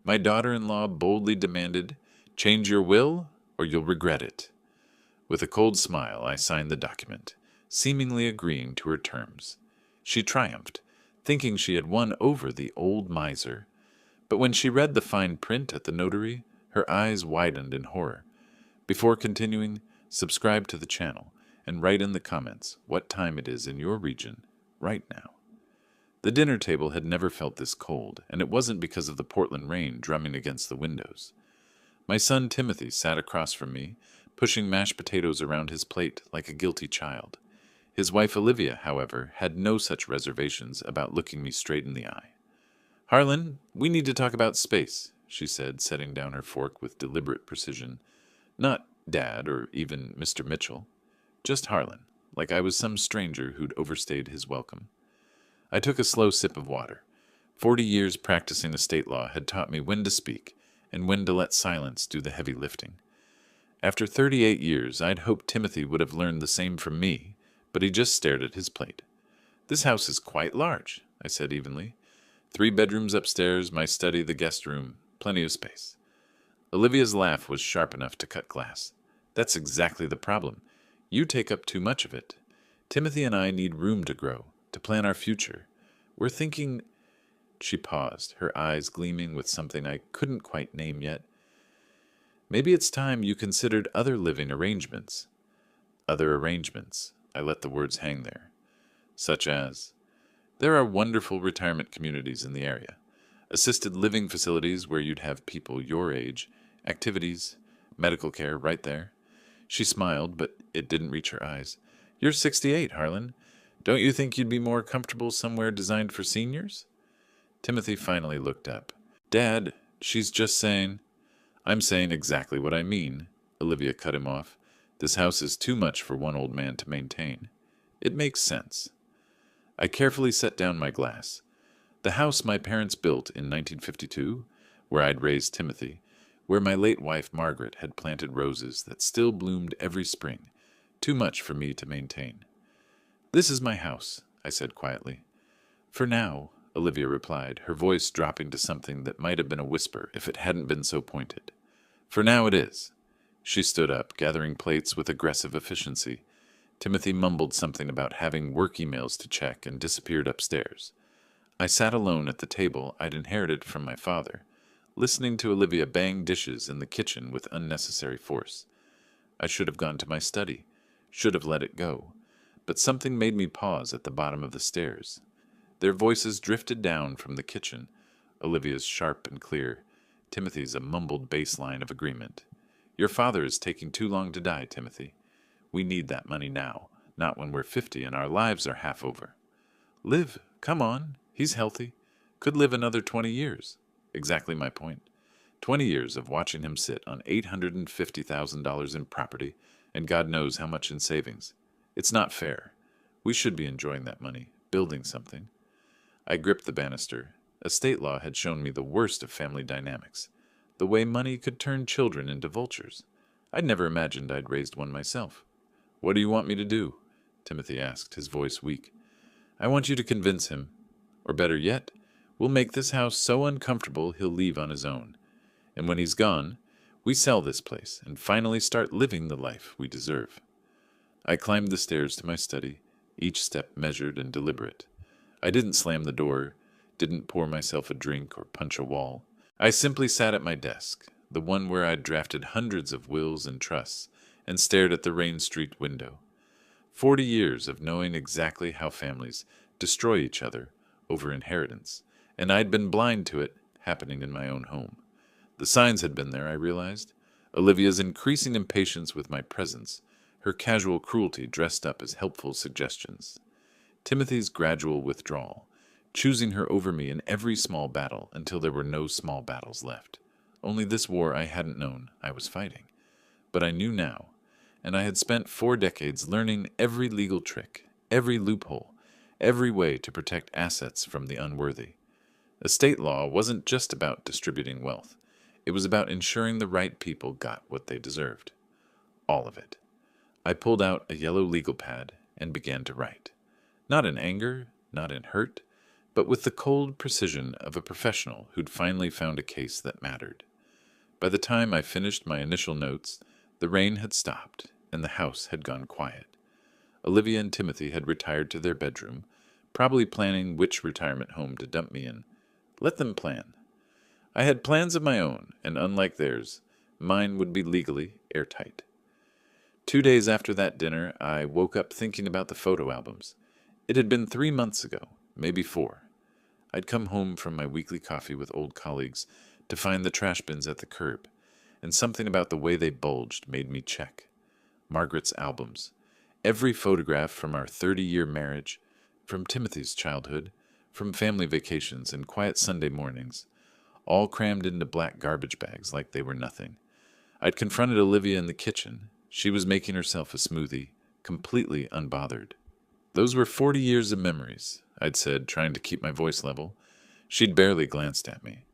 My daughter-in-law boldly demanded, "Change your will, or you'll regret it." With a cold smile, I signed the document, seemingly agreeing to her terms. She triumphed, thinking she had won over the old miser. But when she read the fine print at the notary, her eyes widened in horror. Before continuing, subscribe to the channel and write in the comments what time it is in your region right now. The dinner table had never felt this cold, and it wasn't because of the Portland rain drumming against the windows. My son Timothy sat across from me, pushing mashed potatoes around his plate like a guilty child. His wife Olivia, however, had no such reservations about looking me straight in the eye. "Harlan, we need to talk about space," she said, setting down her fork with deliberate precision. Not Dad or even Mr. Mitchell. Just Harlan, like I was some stranger who'd overstayed his welcome. I took a slow sip of water. 40 years practicing estate law had taught me when to speak and when to let silence do the heavy lifting. After 38 years, I'd hoped Timothy would have learned the same from me, but he just stared at his plate. "This house is quite large," I said evenly. 3 bedrooms upstairs, my study, the guest room, plenty of space. Olivia's laugh was sharp enough to cut glass. "That's exactly the problem. You take up too much of it. Timothy and I need room to grow, to plan our future. We're thinking—" She paused, her eyes gleaming with something I couldn't quite name yet. "Maybe it's time you considered other living arrangements." Other arrangements. I let the words hang there. Such as, there are wonderful retirement communities in the area. Assisted living facilities where you'd have people your age, activities, medical care right there. She smiled, but it didn't reach her eyes. "You're 68, Harlan. Don't you think you'd be more comfortable somewhere designed for seniors?" Timothy finally looked up. "Dad, she's just saying—" "I'm saying exactly what I mean," Olivia cut him off. "This house is too much for one old man to maintain. It makes sense." I carefully set down my glass. The house my parents built in 1952, where I'd raised Timothy, where my late wife Margaret had planted roses that still bloomed every spring, too much for me to maintain. "This is my house," I said quietly. "For now," Olivia replied, her voice dropping to something that might have been a whisper if it hadn't been so pointed. "For now it is." She stood up, gathering plates with aggressive efficiency. Timothy mumbled something about having work emails to check and disappeared upstairs. I sat alone at the table I'd inherited from my father, listening to Olivia bang dishes in the kitchen with unnecessary force. I should have gone to my study, should have let it go, but something made me pause at the bottom of the stairs. Their voices drifted down from the kitchen, Olivia's sharp and clear, Timothy's a mumbled bass line of agreement. "Your father is taking too long to die, Timothy. We need that money now, not when we're 50 and our lives are half over." "Live, come on. He's healthy. Could live another 20 years. Exactly my point. 20 years of watching him sit on $850,000 in property and God knows how much in savings. It's not fair. We should be enjoying that money, building something." I gripped the banister. Estate law had shown me the worst of family dynamics, the way money could turn children into vultures. I'd never imagined I'd raised one myself. "What do you want me to do?" Timothy asked, his voice weak. "I want you to convince him. Or better yet, we'll make this house so uncomfortable he'll leave on his own. And when he's gone, we sell this place and finally start living the life we deserve." I climbed the stairs to my study, each step measured and deliberate. I didn't slam the door, didn't pour myself a drink or punch a wall. I simply sat at my desk, the one where I'd drafted hundreds of wills and trusts, and stared at the Rain Street window. 40 years of knowing exactly how families destroy each other over inheritance, and I'd been blind to it happening in my own home. The signs had been there, I realized. Olivia's increasing impatience with my presence, her casual cruelty dressed up as helpful suggestions. Timothy's gradual withdrawal, choosing her over me in every small battle until there were no small battles left. Only this war I hadn't known I was fighting. But I knew now, and I had spent 4 decades learning every legal trick, every loophole, every way to protect assets from the unworthy. Estate law wasn't just about distributing wealth. It was about ensuring the right people got what they deserved. All of it. I pulled out a yellow legal pad and began to write. Not in anger, not in hurt, but with the cold precision of a professional who'd finally found a case that mattered. By the time I finished my initial notes, the rain had stopped and the house had gone quiet. Olivia and Timothy had retired to their bedroom, probably planning which retirement home to dump me in. Let them plan. I had plans of my own, and unlike theirs, mine would be legally airtight. 2 days after that dinner, I woke up thinking about the photo albums. It had been 3 months ago, maybe 4. I'd come home from my weekly coffee with old colleagues to find the trash bins at the curb, and something about the way they bulged made me check. Margaret's albums. Every photograph from our 30-year marriage, from Timothy's childhood, from family vacations and quiet Sunday mornings, all crammed into black garbage bags like they were nothing. I'd confronted Olivia in the kitchen. She was making herself a smoothie, completely unbothered. Those were 40 years of memories, I'd said, trying to keep my voice level. She'd barely glanced at me.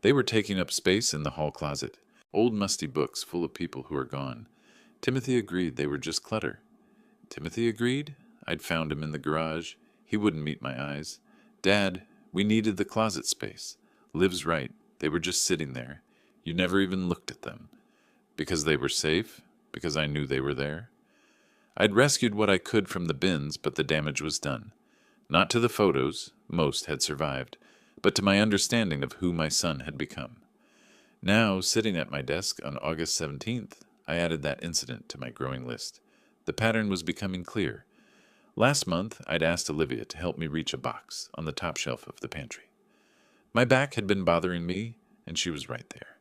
They were taking up space in the hall closet, old musty books full of people who are gone. Timothy agreed they were just clutter. Timothy agreed? I'd found him in the garage. He wouldn't meet my eyes. Dad, we needed the closet space. Liv's right. They were just sitting there. You never even looked at them. Because they were safe? Because I knew they were there? I'd rescued what I could from the bins, but the damage was done. Not to the photos, most had survived, but to my understanding of who my son had become. Now, sitting at my desk on August 17th, I added that incident to my growing list. The pattern was becoming clear. Last month, I'd asked Olivia to help me reach a box on the top shelf of the pantry. My back had been bothering me, and she was right there.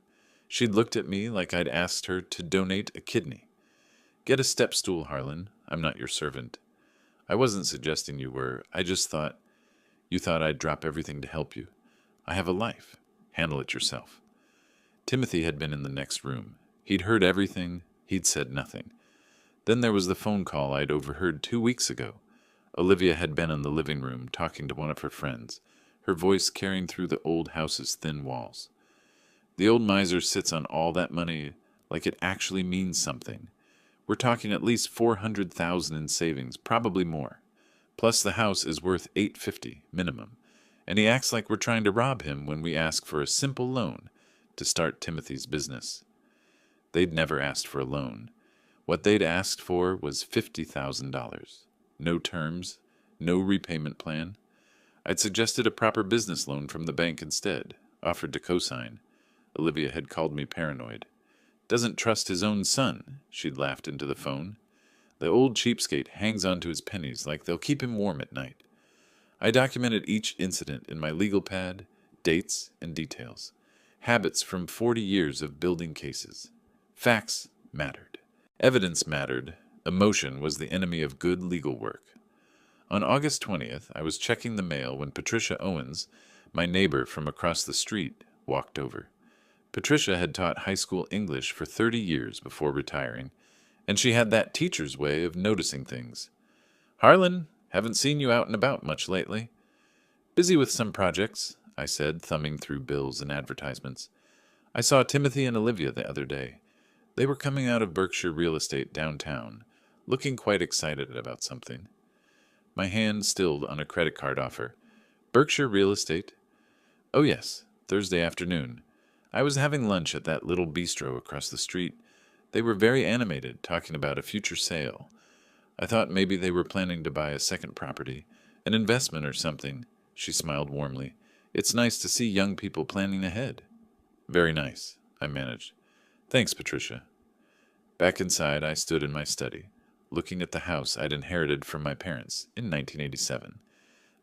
She'd looked at me like I'd asked her to donate a kidney. Get a step stool, Harlan. I'm not your servant. I wasn't suggesting you were. I just thought you thought I'd drop everything to help you. I have a life. Handle it yourself. Timothy had been in the next room. He'd heard everything. He'd said nothing. Then there was the phone call I'd overheard 2 weeks ago. Olivia had been in the living room talking to one of her friends, her voice carrying through the old house's thin walls. The old miser sits on all that money like it actually means something. We're talking at least $400,000 in savings, probably more. Plus the house is worth $850 minimum, and he acts like we're trying to rob him when we ask for a simple loan to start Timothy's business. They'd never asked for a loan. What they'd asked for was $50,000. No terms, no repayment plan. I'd suggested a proper business loan from the bank instead, offered to co-sign. Olivia had called me paranoid. Doesn't trust his own son, she'd laughed into the phone. The old cheapskate hangs on to his pennies like they'll keep him warm at night. I documented each incident in my legal pad, dates and details. Habits from 40 years of building cases. Facts mattered. Evidence mattered. Emotion was the enemy of good legal work. On August 20th, I was checking the mail when Patricia Owens, my neighbor from across the street, walked over. Patricia had taught high school English for 30 years before retiring, and she had that teacher's way of noticing things. "Harlan, haven't seen you out and about much lately." "Busy with some projects," I said, thumbing through bills and advertisements. "I saw Timothy and Olivia the other day. They were coming out of Berkshire Real Estate downtown, looking quite excited about something." My hand stilled on a credit card offer. "Berkshire Real Estate?" "Oh yes, Thursday afternoon. I was having lunch at that little bistro across the street. They were very animated, talking about a future sale. I thought maybe they were planning to buy a second property, an investment or something." She smiled warmly. "It's nice to see young people planning ahead." "Very nice," I managed. "Thanks, Patricia." Back inside, I stood in my study, looking at the house I'd inherited from my parents in 1987.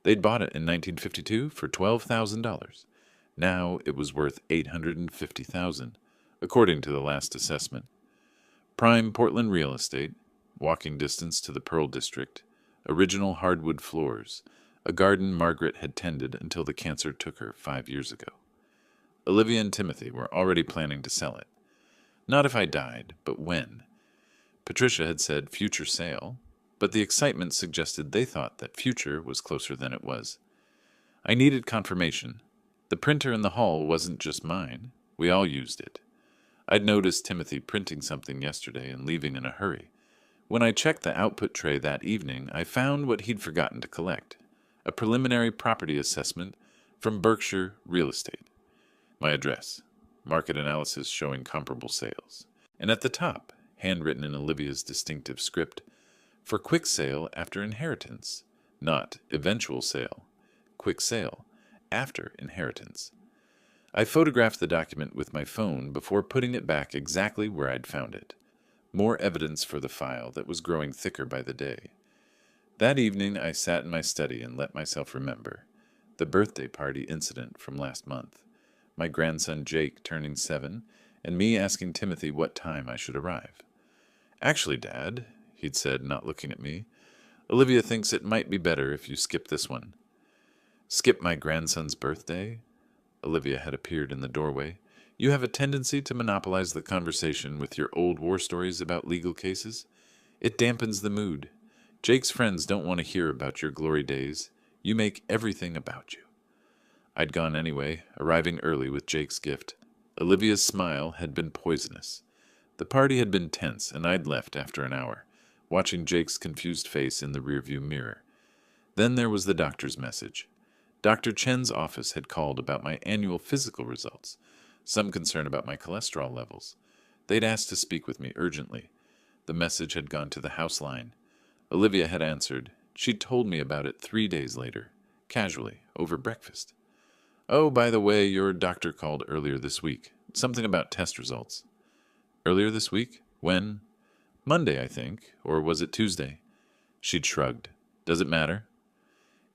They'd bought it in 1952 for $12,000. Now it was worth $850,000, according to the last assessment. Prime Portland real estate, walking distance to the Pearl District, original hardwood floors, a garden Margaret had tended until the cancer took her 5 years ago. Olivia and Timothy were already planning to sell it. Not if I died, but when. Patricia had said future sale, but the excitement suggested they thought that future was closer than it was. I needed confirmation. The printer in the hall wasn't just mine. We all used it. I'd noticed Timothy printing something yesterday and leaving in a hurry. When I checked the output tray that evening, I found what he'd forgotten to collect: A preliminary property assessment from Berkshire Real Estate. My address. Market analysis showing comparable sales. And at the top, handwritten in Olivia's distinctive script, for quick sale after inheritance, not eventual sale. Quick sale after inheritance. I photographed the document with my phone before putting it back exactly where I'd found it. More evidence for the file that was growing thicker by the day. That evening I sat in my study and let myself remember the birthday party incident from last month, my grandson Jake turning 7, and me asking Timothy what time I should arrive. "Actually, Dad," he'd said, not looking at me, "Olivia thinks it might be better if you skip this one." "Skip my grandson's birthday?" Olivia had appeared in the doorway. "You have a tendency to monopolize the conversation with your old war stories about legal cases. It dampens the mood. Jake's friends don't want to hear about your glory days. You make everything about you." I'd gone anyway, arriving early with Jake's gift. Olivia's smile had been poisonous. The party had been tense, and I'd left after an hour, watching Jake's confused face in the rearview mirror. Then there was the doctor's message. Dr. Chen's office had called about my annual physical results, some concern about my cholesterol levels. They'd asked to speak with me urgently. The message had gone to the house line. Olivia had answered. She'd told me about it 3 days later, casually, over breakfast. "Oh, by the way, your doctor called earlier this week. Something about test results." "Earlier this week? When?" "Monday, I think. Or was it Tuesday?" She'd shrugged. "Does it matter?"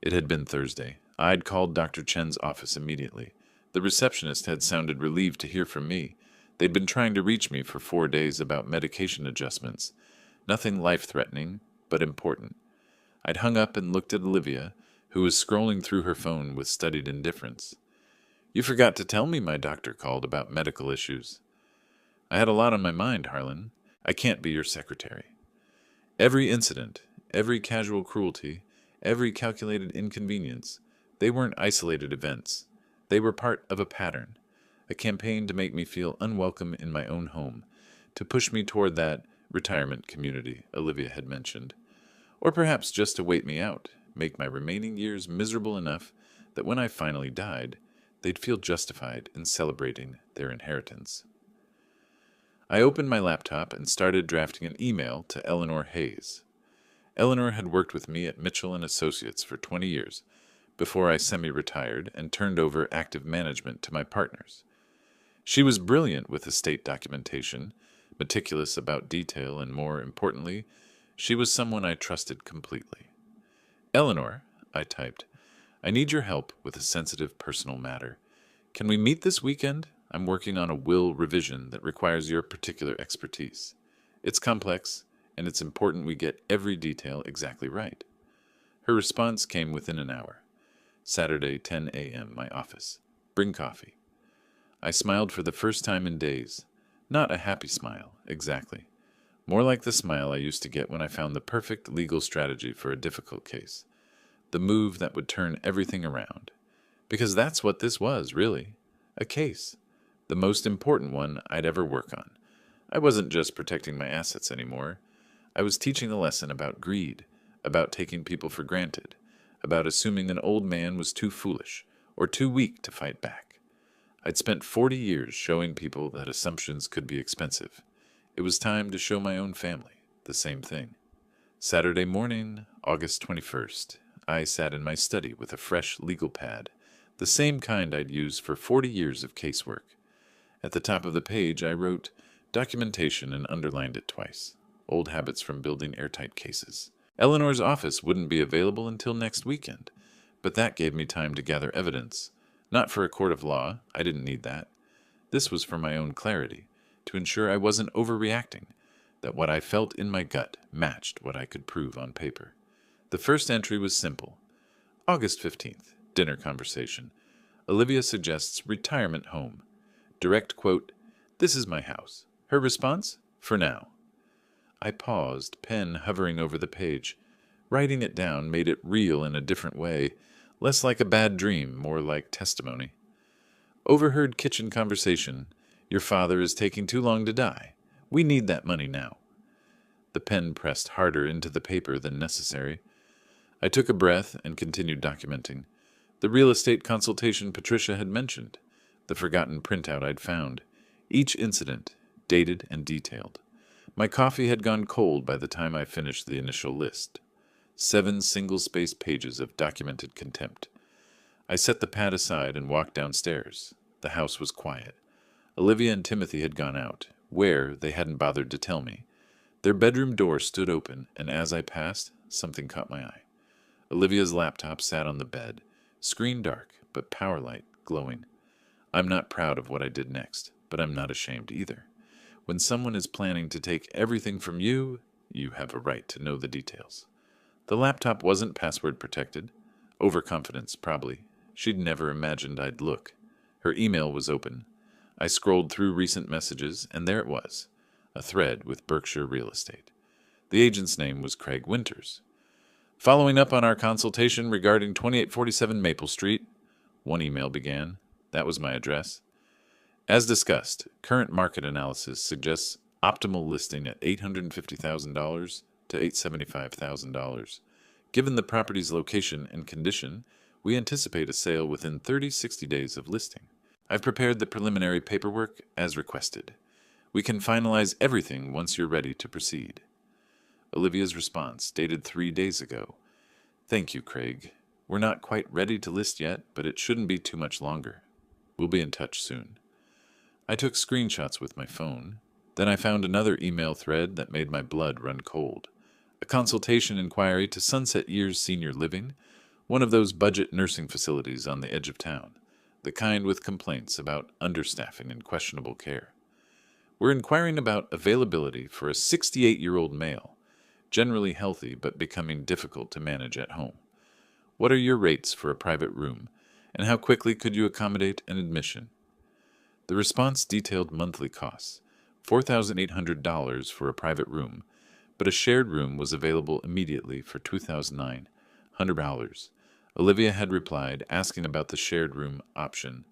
It had been Thursday. I'd called Dr. Chen's office immediately. The receptionist had sounded relieved to hear from me. They'd been trying to reach me for 4 days about medication adjustments. Nothing life-threatening, but important. I'd hung up and looked at Olivia, who was scrolling through her phone with studied indifference. "You forgot to tell me my doctor called about medical issues." "I had a lot on my mind, Harlan. I can't be your secretary." Every incident, every casual cruelty, every calculated inconvenience, they weren't isolated events. They were part of a pattern, a campaign to make me feel unwelcome in my own home, to push me toward that retirement community Olivia had mentioned, or perhaps just to wait me out, make my remaining years miserable enough that when I finally died, they'd feel justified in celebrating their inheritance. I opened my laptop and started drafting an email to Eleanor Hayes. Eleanor had worked with me at Mitchell & Associates for 20 years, before I semi-retired and turned over active management to my partners. She was brilliant with estate documentation, meticulous about detail, and more importantly, she was someone I trusted completely. "Eleanor," I typed, "I need your help with a sensitive personal matter. Can we meet this weekend? I'm working on a will revision that requires your particular expertise. It's complex, and it's important we get every detail exactly right." Her response came within an hour. Saturday, 10 a.m., my office. "Bring coffee." I smiled for the first time in days. Not a happy smile, exactly. More like the smile I used to get when I found the perfect legal strategy for a difficult case. The move that would turn everything around. Because that's what this was, really. A case. The most important one I'd ever work on. I wasn't just protecting my assets anymore. I was teaching a lesson about greed, about taking people for granted, about assuming an old man was too foolish or too weak to fight back. I'd spent 40 years showing people that assumptions could be expensive. It was time to show my own family the same thing. Saturday morning, August 21st, I sat in my study with a fresh legal pad, the same kind I'd used for 40 years of casework. At the top of the page, I wrote documentation and underlined it twice. Old habits from building airtight cases. Eleanor's office wouldn't be available until next weekend, but that gave me time to gather evidence. Not for a court of law, I didn't need that. This was for my own clarity, to ensure I wasn't overreacting, that what I felt in my gut matched what I could prove on paper. The first entry was simple. August 15th, dinner conversation. Olivia suggests retirement home. Direct quote, "This is my house." Her response, "For now." I paused, pen hovering over the page. Writing it down made it real in a different way, less like a bad dream, more like testimony. Overheard kitchen conversation. "Your father is taking too long to die. We need that money now." The pen pressed harder into the paper than necessary. I took a breath and continued documenting. The real estate consultation Patricia had mentioned, the forgotten printout I'd found, each incident, dated and detailed. My coffee had gone cold by the time I finished the initial list. 7 single-spaced pages of documented contempt. I set the pad aside and walked downstairs. The house was quiet. Olivia and Timothy had gone out. Where, they hadn't bothered to tell me. Their bedroom door stood open, and as I passed, something caught my eye. Olivia's laptop sat on the bed, screen dark, but power light glowing. I'm not proud of what I did next, but I'm not ashamed either. When someone is planning to take everything from you, you have a right to know the details. The laptop wasn't password protected. Overconfidence, probably. She'd never imagined I'd look. Her email was open. I scrolled through recent messages, and there it was, a thread with Berkshire Real Estate. The agent's name was Craig Winters. Following up on our consultation regarding 2847 Maple Street, one email began. That was my address. As discussed, current market analysis suggests optimal listing at $850,000 to $875,000. Given the property's location and condition, we anticipate a sale within 30-60 days of listing. I've prepared the preliminary paperwork as requested. We can finalize everything once you're ready to proceed. Olivia's response, dated 3 days ago. Thank you, Craig. We're not quite ready to list yet, but it shouldn't be too much longer. We'll be in touch soon. I took screenshots with my phone. Then I found another email thread that made my blood run cold. A consultation inquiry to Sunset Years Senior Living, one of those budget nursing facilities on the edge of town, the kind with complaints about understaffing and questionable care. We're inquiring about availability for a 68-year-old male, generally healthy but becoming difficult to manage at home. What are your rates for a private room, and how quickly could you accommodate an admission? The response detailed monthly costs, $4,800 for a private room, but a shared room was available immediately for $2,900. Olivia had replied, asking about the shared room option.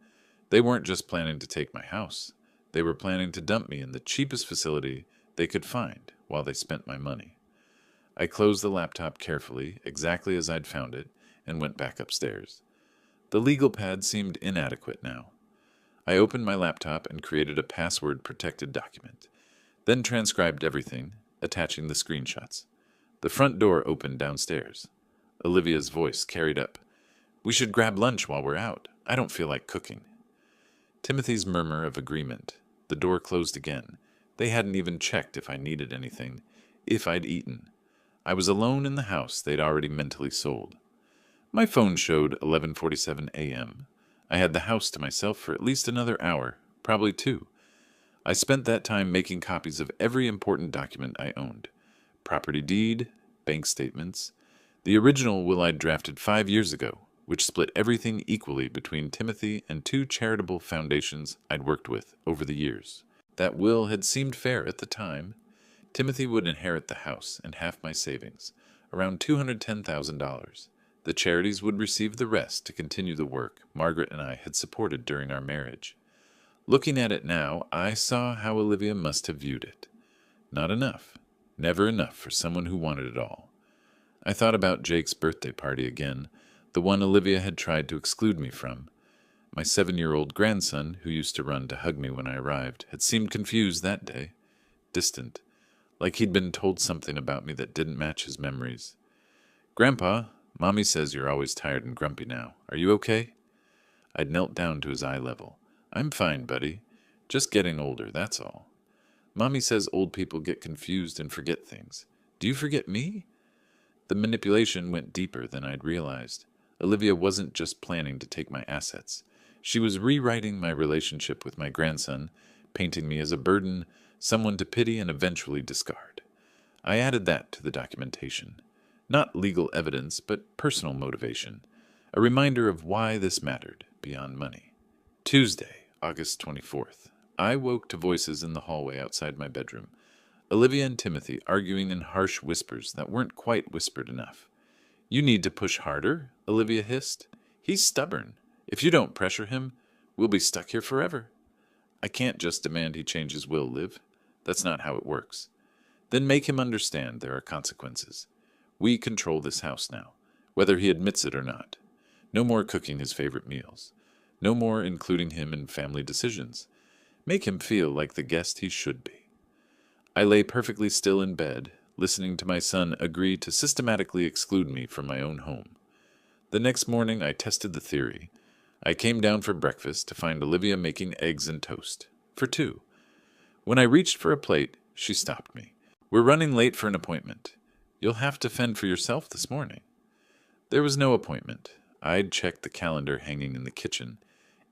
They weren't just planning to take my house. They were planning to dump me in the cheapest facility they could find while they spent my money. I closed the laptop carefully, exactly as I'd found it, and went back upstairs. The legal pad seemed inadequate now. I opened my laptop and created a password-protected document, then transcribed everything, attaching the screenshots. The front door opened downstairs. Olivia's voice carried up. We should grab lunch while we're out. I don't feel like cooking. Timothy's murmur of agreement. The door closed again. They hadn't even checked if I needed anything, if I'd eaten. I was alone in the house they'd already mentally sold. My phone showed 11:47 a.m. I had the house to myself for at least another hour, probably 2. I spent that time making copies of every important document I owned. Property deed, bank statements, the original will I'd drafted 5 years ago, which split everything equally between Timothy and 2 charitable foundations I'd worked with over the years. That will had seemed fair at the time. Timothy would inherit the house and half my savings, around $210,000. The charities would receive the rest to continue the work Margaret and I had supported during our marriage. Looking at it now, I saw how Olivia must have viewed it. Not enough. Never enough for someone who wanted it all. I thought about Jake's birthday party again, the one Olivia had tried to exclude me from. My 7-year-old grandson, who used to run to hug me when I arrived, had seemed confused that day, distant, like he'd been told something about me that didn't match his memories. Grandpa, Mommy says you're always tired and grumpy now. Are you okay? I'd knelt down to his eye level. I'm fine, buddy. Just getting older, that's all. Mommy says old people get confused and forget things. Do you forget me? The manipulation went deeper than I'd realized. Olivia wasn't just planning to take my assets. She was rewriting my relationship with my grandson, painting me as a burden, someone to pity and eventually discard. I added that to the documentation. Not legal evidence, but personal motivation. A reminder of why this mattered beyond money. Tuesday, August 24th. I woke to voices in the hallway outside my bedroom. Olivia and Timothy arguing in harsh whispers that weren't quite whispered enough. You need to push harder, Olivia hissed. He's stubborn. If you don't pressure him, we'll be stuck here forever. I can't just demand he change his will, Liv. That's not how it works. Then make him understand there are consequences. We control this house now. whether he admits it or not. No more cooking his favorite meals. No more including him in family decisions. Make him feel like the guest he should be. I lay perfectly still in bed, listening to my son agree to systematically exclude me from my own home. The next morning I tested the theory. I came down for breakfast to find Olivia making eggs and toast. For two. When I reached for a plate, she stopped me. "We're running late for an appointment. You'll have to fend for yourself this morning." There was no appointment. I'd checked the calendar hanging in the kitchen,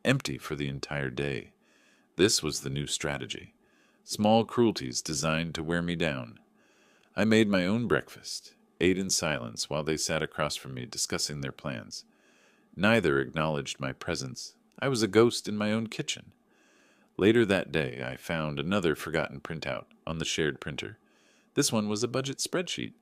empty for the entire day. This was the new strategy. Small cruelties designed to wear me down. I made my own breakfast, ate in silence while they sat across from me discussing their plans. Neither acknowledged my presence. I was a ghost in my own kitchen. Later that day, I found another forgotten printout on the shared printer. This one was a budget spreadsheet.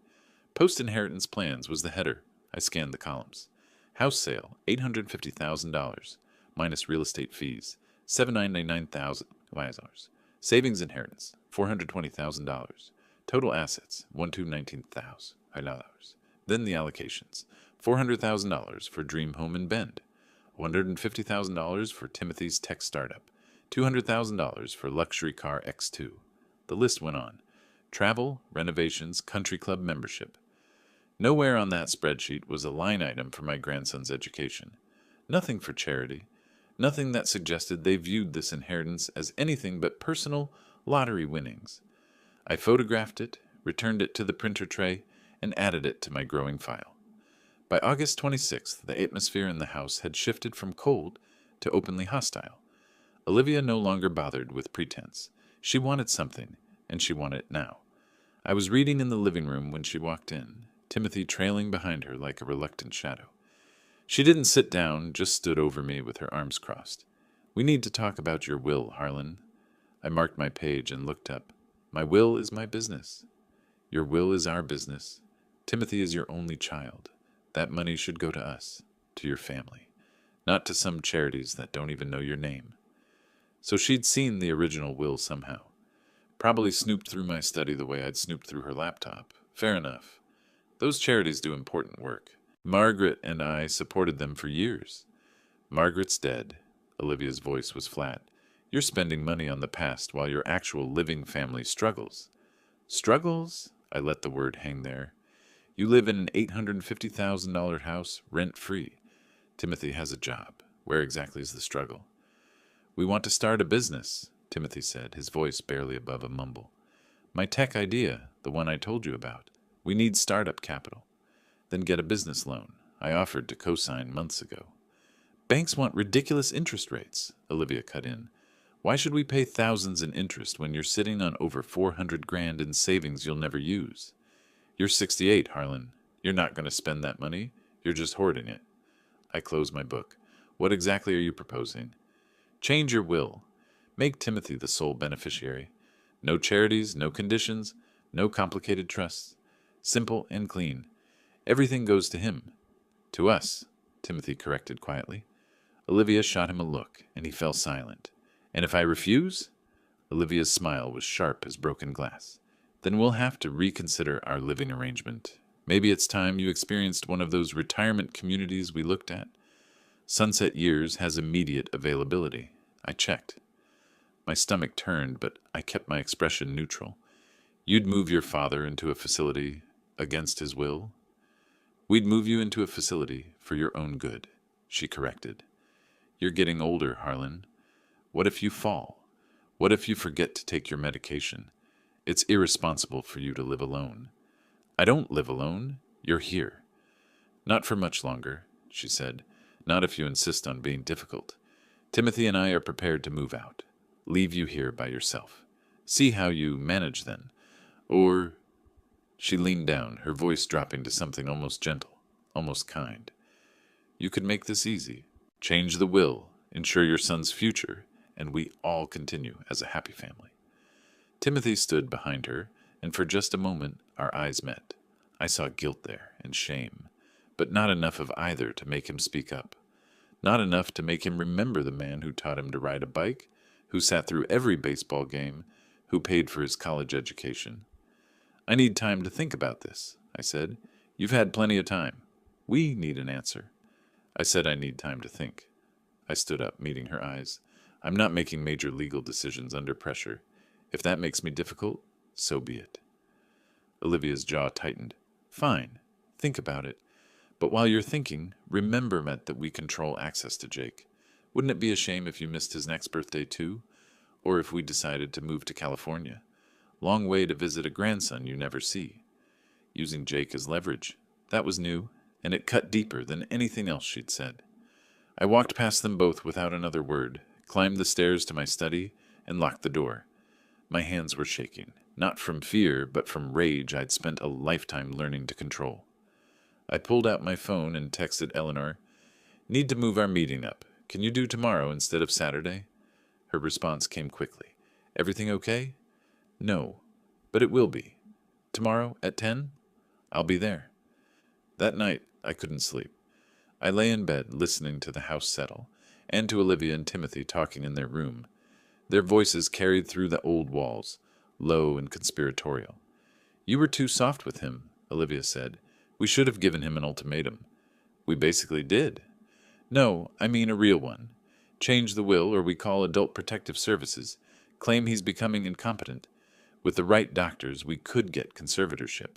Post-inheritance plans was the header. I scanned the columns. House sale, $850,000, minus real estate fees, $799,000. Savings inheritance, $420,000. Total assets, $1,219,000. Then the allocations, $400,000 for Dream Home in Bend, $150,000 for Timothy's tech startup, $200,000 for luxury car X2. The list went on. Travel, renovations, country club membership. Nowhere on that spreadsheet was a line item for my grandson's education. Nothing for charity. Nothing that suggested they viewed this inheritance as anything but personal lottery winnings. I photographed it, returned it to the printer tray, and added it to my growing file. By August 26th, the atmosphere in the house had shifted from cold to openly hostile. Olivia no longer bothered with pretense. She wanted something, and she wanted it now. I was reading in the living room when she walked in, Timothy trailing behind her like a reluctant shadow. She didn't sit down, just stood over me with her arms crossed. "We need to talk about your will, Harlan." I marked my page and looked up. "My will is my business. Your will is our business. Timothy is your only child. That money should go to us, to your family, not to some charities that don't even know your name." So she'd seen the original will somehow. Probably snooped through my study the way I'd snooped through her laptop. Fair enough. Those charities do important work. Margaret and I supported them for years. Margaret's dead. Olivia's voice was flat. You're spending money on the past while your actual living family struggles. Struggles? I let the word hang there. You live in an $850,000 house, rent-free. Timothy has a job. Where exactly is the struggle? "We want to start a business," Timothy said, his voice barely above a mumble. "My tech idea, the one I told you about. We need startup capital. Then get a business loan. I offered to co-sign months ago." "Banks want ridiculous interest rates," Olivia cut in. "Why should we pay thousands in interest when you're sitting on over $400,000 in savings you'll never use? You're 68, Harlan. You're not going to spend that money. You're just hoarding it." I closed my book. "What exactly are you proposing?" "Change your will. Make Timothy the sole beneficiary. No charities, no conditions, no complicated trusts. Simple and clean. Everything goes to him." "To us," Timothy corrected quietly. Olivia shot him a look, and he fell silent. "And if I refuse?" Olivia's smile was sharp as broken glass. "Then we'll have to reconsider our living arrangement. Maybe it's time you experienced one of those retirement communities we looked at. Sunset Years has immediate availability." I checked. My stomach turned, but I kept my expression neutral. "You'd move your father into a facility against his will?" "We'd move you into a facility for your own good," she corrected. "You're getting older, Harlan. What if you fall? What if you forget to take your medication? It's irresponsible for you to live alone." "I don't live alone. You're here." "Not for much longer," she said. "Not if you insist on being difficult. Timothy and I are prepared to move out. Leave you here by yourself. See how you manage then. Or—" She leaned down, her voice dropping to something almost gentle, almost kind. "You could make this easy. Change the will, ensure your son's future, and we all continue as a happy family." Timothy stood behind her, and for just a moment our eyes met. I saw guilt there, and shame, but not enough of either to make him speak up. Not enough to make him remember the man who taught him to ride a bike, who sat through every baseball game, who paid for his college education. "I need time to think about this," I said. "You've had plenty of time." We need an answer. I said I need time to think. I stood up, meeting her eyes. I'm not making major legal decisions under pressure. If that makes me difficult, so be it. Olivia's jaw tightened. Fine. Think about it. But while you're thinking, remember, Met, that we control access to Jake. Wouldn't it be a shame if you missed his next birthday too? Or if we decided to move to California? Long way to visit a grandson you never see. Using Jake as leverage. That was new, and it cut deeper than anything else she'd said. I walked past them both without another word, climbed the stairs to my study, and locked the door. My hands were shaking, not from fear, but from rage I'd spent a lifetime learning to control. I pulled out my phone and texted Eleanor, "Need to move our meeting up. Can you do tomorrow instead of Saturday?" Her response came quickly. "Everything okay?" "No, but it will be. Tomorrow at 10? I'll be there." That night, I couldn't sleep. I lay in bed listening to the house settle, and to Olivia and Timothy talking in their room. Their voices carried through the old walls, low and conspiratorial. "You were too soft with him," Olivia said. "We should have given him an ultimatum." "We basically did." "No, I mean a real one. Change the will, or we call Adult Protective Services. Claim he's becoming incompetent. With the right doctors, we could get conservatorship."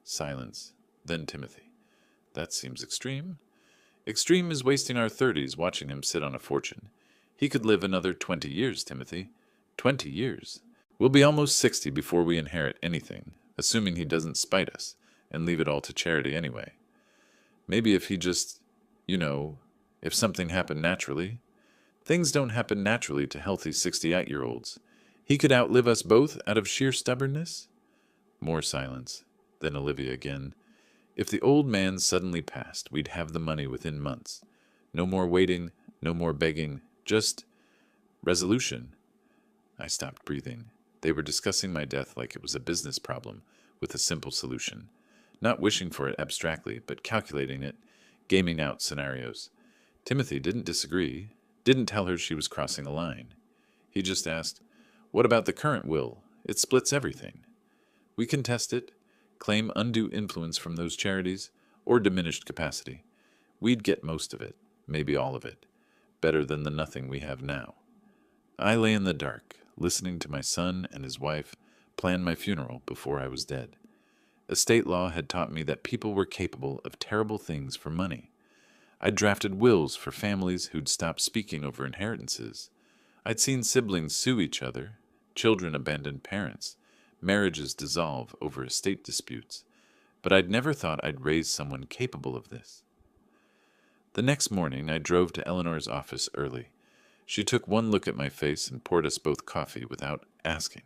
Silence. Then Timothy. "That seems extreme." "Extreme is wasting our 30s watching him sit on a fortune. He could live another 20 years, Timothy. 20 years. We'll be almost 60 before we inherit anything, assuming he doesn't spite us, and leave it all to charity anyway. Maybe if he just, if something happened naturally. Things don't happen naturally to healthy 68-year-olds. He could outlive us both out of sheer stubbornness?" More silence. Then Olivia again. "If the old man suddenly passed, we'd have the money within months. No more waiting, no more begging, just resolution." I stopped breathing. They were discussing my death like it was a business problem with a simple solution. Not wishing for it abstractly, but calculating it, gaming out scenarios. Timothy didn't disagree, didn't tell her she was crossing a line. He just asked, "What about the current will? It splits everything." "We can test it, claim undue influence from those charities, or diminished capacity. We'd get most of it, maybe all of it. Better than the nothing we have now." I lay in the dark, listening to my son and his wife plan my funeral before I was dead. Estate law had taught me that people were capable of terrible things for money. I'd drafted wills for families who'd stopped speaking over inheritances. I'd seen siblings sue each other, children abandon parents, marriages dissolve over estate disputes, but I'd never thought I'd raise someone capable of this. The next morning, I drove to Eleanor's office early. She took one look at my face and poured us both coffee without asking.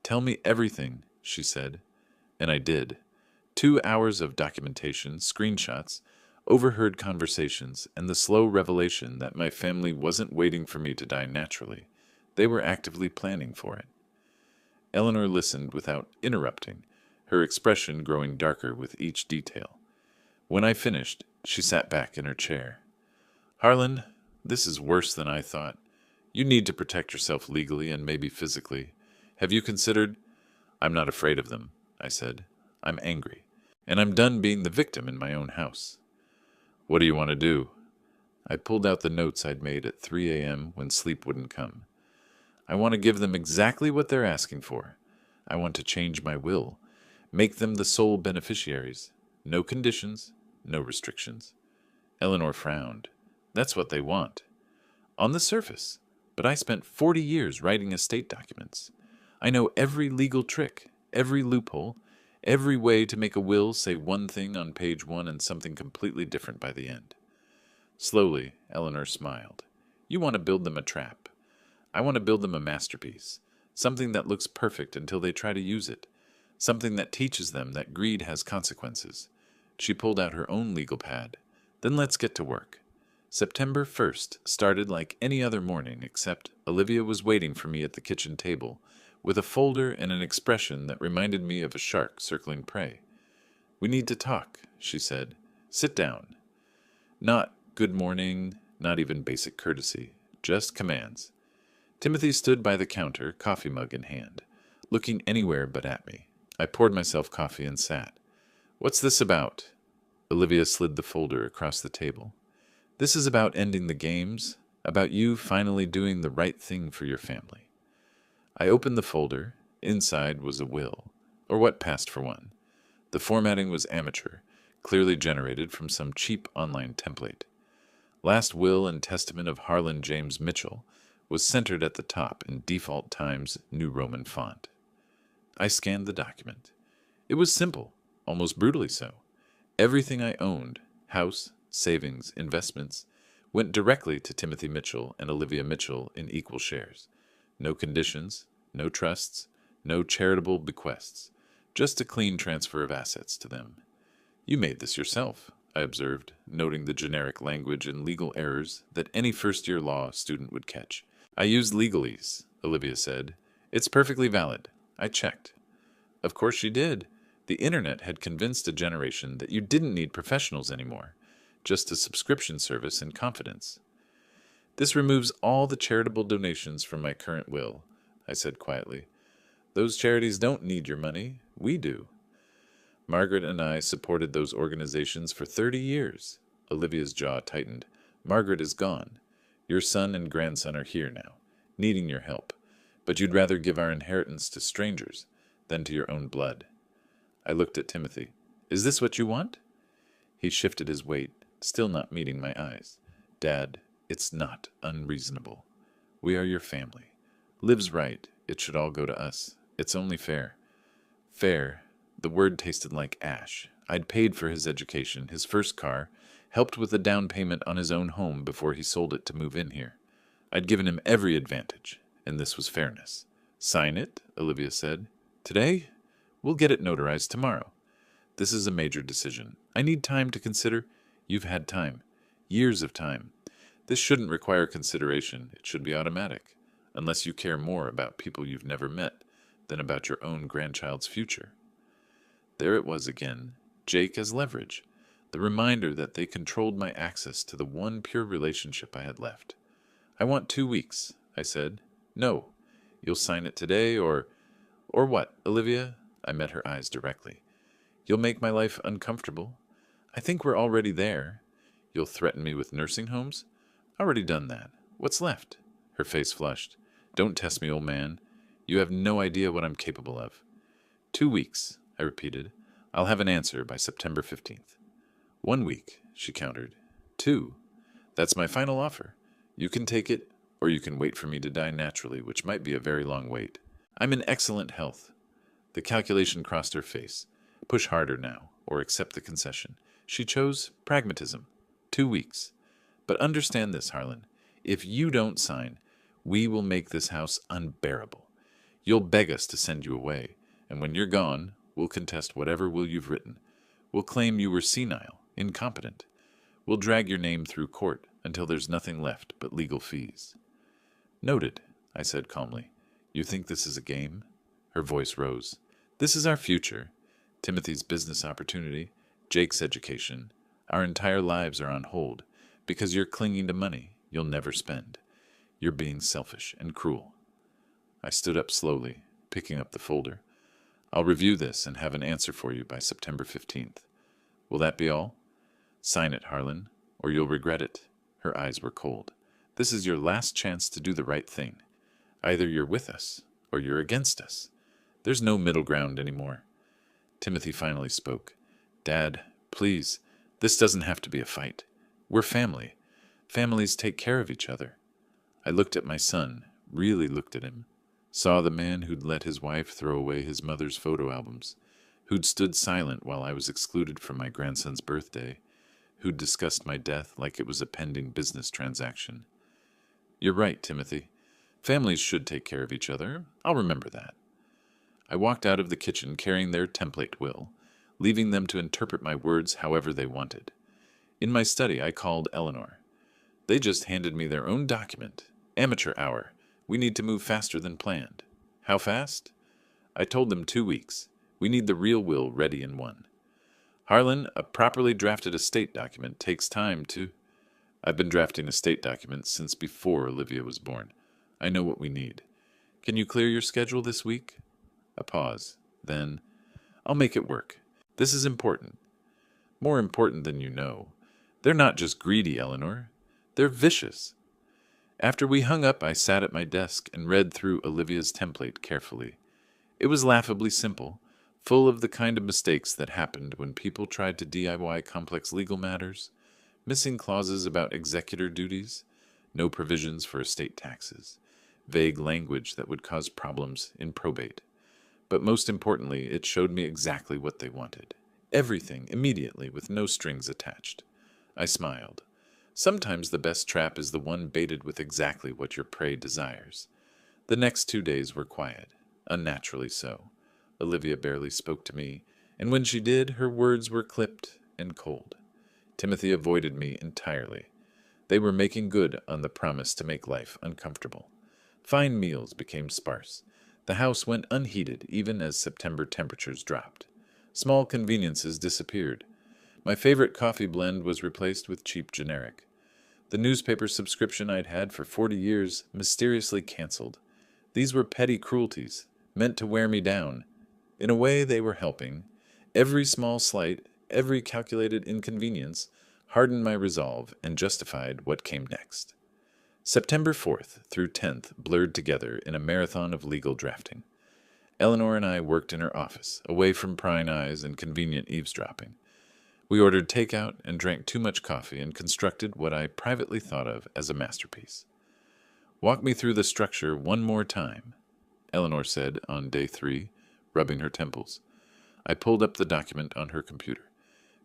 "Tell me everything," she said. And I did. 2 hours of documentation, screenshots, overheard conversations, and the slow revelation that my family wasn't waiting for me to die naturally. They were actively planning for it. Eleanor listened without interrupting, her expression growing darker with each detail. When I finished, she sat back in her chair. "Harlan, this is worse than I thought. You need to protect yourself legally and maybe physically. Have you considered—" "I'm not afraid of them," I said. "I'm angry. And I'm done being the victim in my own house." "What do you want to do?" I pulled out the notes I'd made at 3 a.m. when sleep wouldn't come. "I want to give them exactly what they're asking for. I want to change my will, make them the sole beneficiaries. No conditions, no restrictions." Eleanor frowned. "That's what they want." "On the surface. But I spent 40 years writing estate documents. I know every legal trick, every loophole, every way to make a will say one thing on page 1 and something completely different by the end." Slowly, Eleanor smiled. "You want to build them a trap. I want to build them a masterpiece, something that looks perfect until they try to use it, something that teaches them that greed has consequences." She pulled out her own legal pad. "Then let's get to work." September 1st started like any other morning, except Olivia was waiting for me at the kitchen table, with a folder and an expression that reminded me of a shark circling prey. "We need to talk," she said. "Sit down." Not good morning, not even basic courtesy, just commands. Timothy stood by the counter, coffee mug in hand, looking anywhere but at me. I poured myself coffee and sat. "What's this about?" Olivia slid the folder across the table. This is about ending the games, about you finally doing the right thing for your family. I opened the folder. Inside was a will, or what passed for one. The formatting was amateur, clearly generated from some cheap online template. Last Will and Testament of Harlan James Mitchell was centered at the top in default Times New Roman font. I scanned the document. It was simple, almost brutally so. Everything I owned, house, savings, investments, went directly to Timothy Mitchell and Olivia Mitchell in equal shares. No conditions, no trusts, no charitable bequests, just a clean transfer of assets to them. You made this yourself, I observed, noting the generic language and legal errors that any first-year law student would catch. I used legalese, Olivia said. It's perfectly valid. I checked. Of course she did. The internet had convinced a generation that you didn't need professionals anymore, just a subscription service and confidence. This removes all the charitable donations from my current will, I said quietly. Those charities don't need your money. We do. Margaret and I supported those organizations for 30 years. Olivia's jaw tightened. Margaret is gone. Your son and grandson are here now, needing your help. But you'd rather give our inheritance to strangers than to your own blood. I looked at Timothy. Is this what you want? He shifted his weight, still not meeting my eyes. Dad, it's not unreasonable. We are your family. Liv's right. It should all go to us. It's only fair. Fair. The word tasted like ash. I'd paid for his education, his first car, helped with the down payment on his own home before he sold it to move in here. I'd given him every advantage, and this was fairness. Sign it, Olivia said. Today? We'll get it notarized tomorrow. This is a major decision. I need time to consider. You've had time. Years of time. This shouldn't require consideration. It should be automatic, unless you care more about people you've never met than about your own grandchild's future. There it was again, Jake as leverage, the reminder that they controlled my access to the one pure relationship I had left. I want 2 weeks, I said. No. You'll sign it today or what, Olivia? I met her eyes directly. You'll make my life uncomfortable. I think we're already there. You'll threaten me with nursing homes? Already done that. What's left? Her face flushed. Don't test me, old man. You have no idea what I'm capable of. 2 weeks, I repeated. I'll have an answer by September 15th. 1 week, she countered. 2. That's my final offer. You can take it, or you can wait for me to die naturally, which might be a very long wait. I'm in excellent health. The calculation crossed her face. Push harder now, or accept the concession. She chose pragmatism. 2 weeks. But understand this, Harlan. If you don't sign, we will make this house unbearable. You'll beg us to send you away, and when you're gone, we'll contest whatever will you've written. We'll claim you were senile, incompetent. We'll drag your name through court until there's nothing left but legal fees. Noted, I said calmly. You think this is a game? Her voice rose. This is our future. Timothy's business opportunity, Jake's education. Our entire lives are on hold because you're clinging to money you'll never spend. You're being selfish and cruel. I stood up slowly, picking up the folder. I'll review this and have an answer for you by September 15th. Will that be all? Sign it, Harlan, or you'll regret it. Her eyes were cold. This is your last chance to do the right thing. Either you're with us, or you're against us. There's no middle ground anymore. Timothy finally spoke. Dad, please, this doesn't have to be a fight. We're family. Families take care of each other. I looked at my son, really looked at him. Saw the man who'd let his wife throw away his mother's photo albums, who'd stood silent while I was excluded from my grandson's birthday, who'd discussed my death like it was a pending business transaction. You're right, Timothy. Families should take care of each other. I'll remember that. I walked out of the kitchen carrying their template will, leaving them to interpret my words however they wanted. In my study, I called Eleanor. They just handed me their own document. Amateur hour. We need to move faster than planned. How fast? I told them 2 weeks. We need the real will ready in 1. Harlan, a properly drafted estate document takes time to... I've been drafting estate documents since before Olivia was born. I know what we need. Can you clear your schedule this week? A pause. Then, I'll make it work. This is important. More important than you know. They're not just greedy, Eleanor. They're vicious. After we hung up, I sat at my desk and read through Olivia's template carefully. It was laughably simple, full of the kind of mistakes that happened when people tried to DIY complex legal matters, missing clauses about executor duties, no provisions for estate taxes, vague language that would cause problems in probate. But most importantly, it showed me exactly what they wanted. Everything immediately with no strings attached. I smiled. Sometimes the best trap is the one baited with exactly what your prey desires. The next 2 days were quiet, unnaturally so. Olivia barely spoke to me, and when she did, her words were clipped and cold. Timothy avoided me entirely. They were making good on the promise to make life uncomfortable. Fine meals became sparse. The house went unheated even as September temperatures dropped. Small conveniences disappeared. My favorite coffee blend was replaced with cheap generic. The newspaper subscription I'd had for 40 years mysteriously canceled. These were petty cruelties, meant to wear me down. In a way, they were helping. Every small slight, every calculated inconvenience, hardened my resolve and justified what came next. September 4th through 10th blurred together in a marathon of legal drafting. Eleanor and I worked in her office, away from prying eyes and convenient eavesdropping. We ordered takeout and drank too much coffee and constructed what I privately thought of as a masterpiece. "Walk me through the structure one more time," Eleanor said on day 3, rubbing her temples. I pulled up the document on her computer.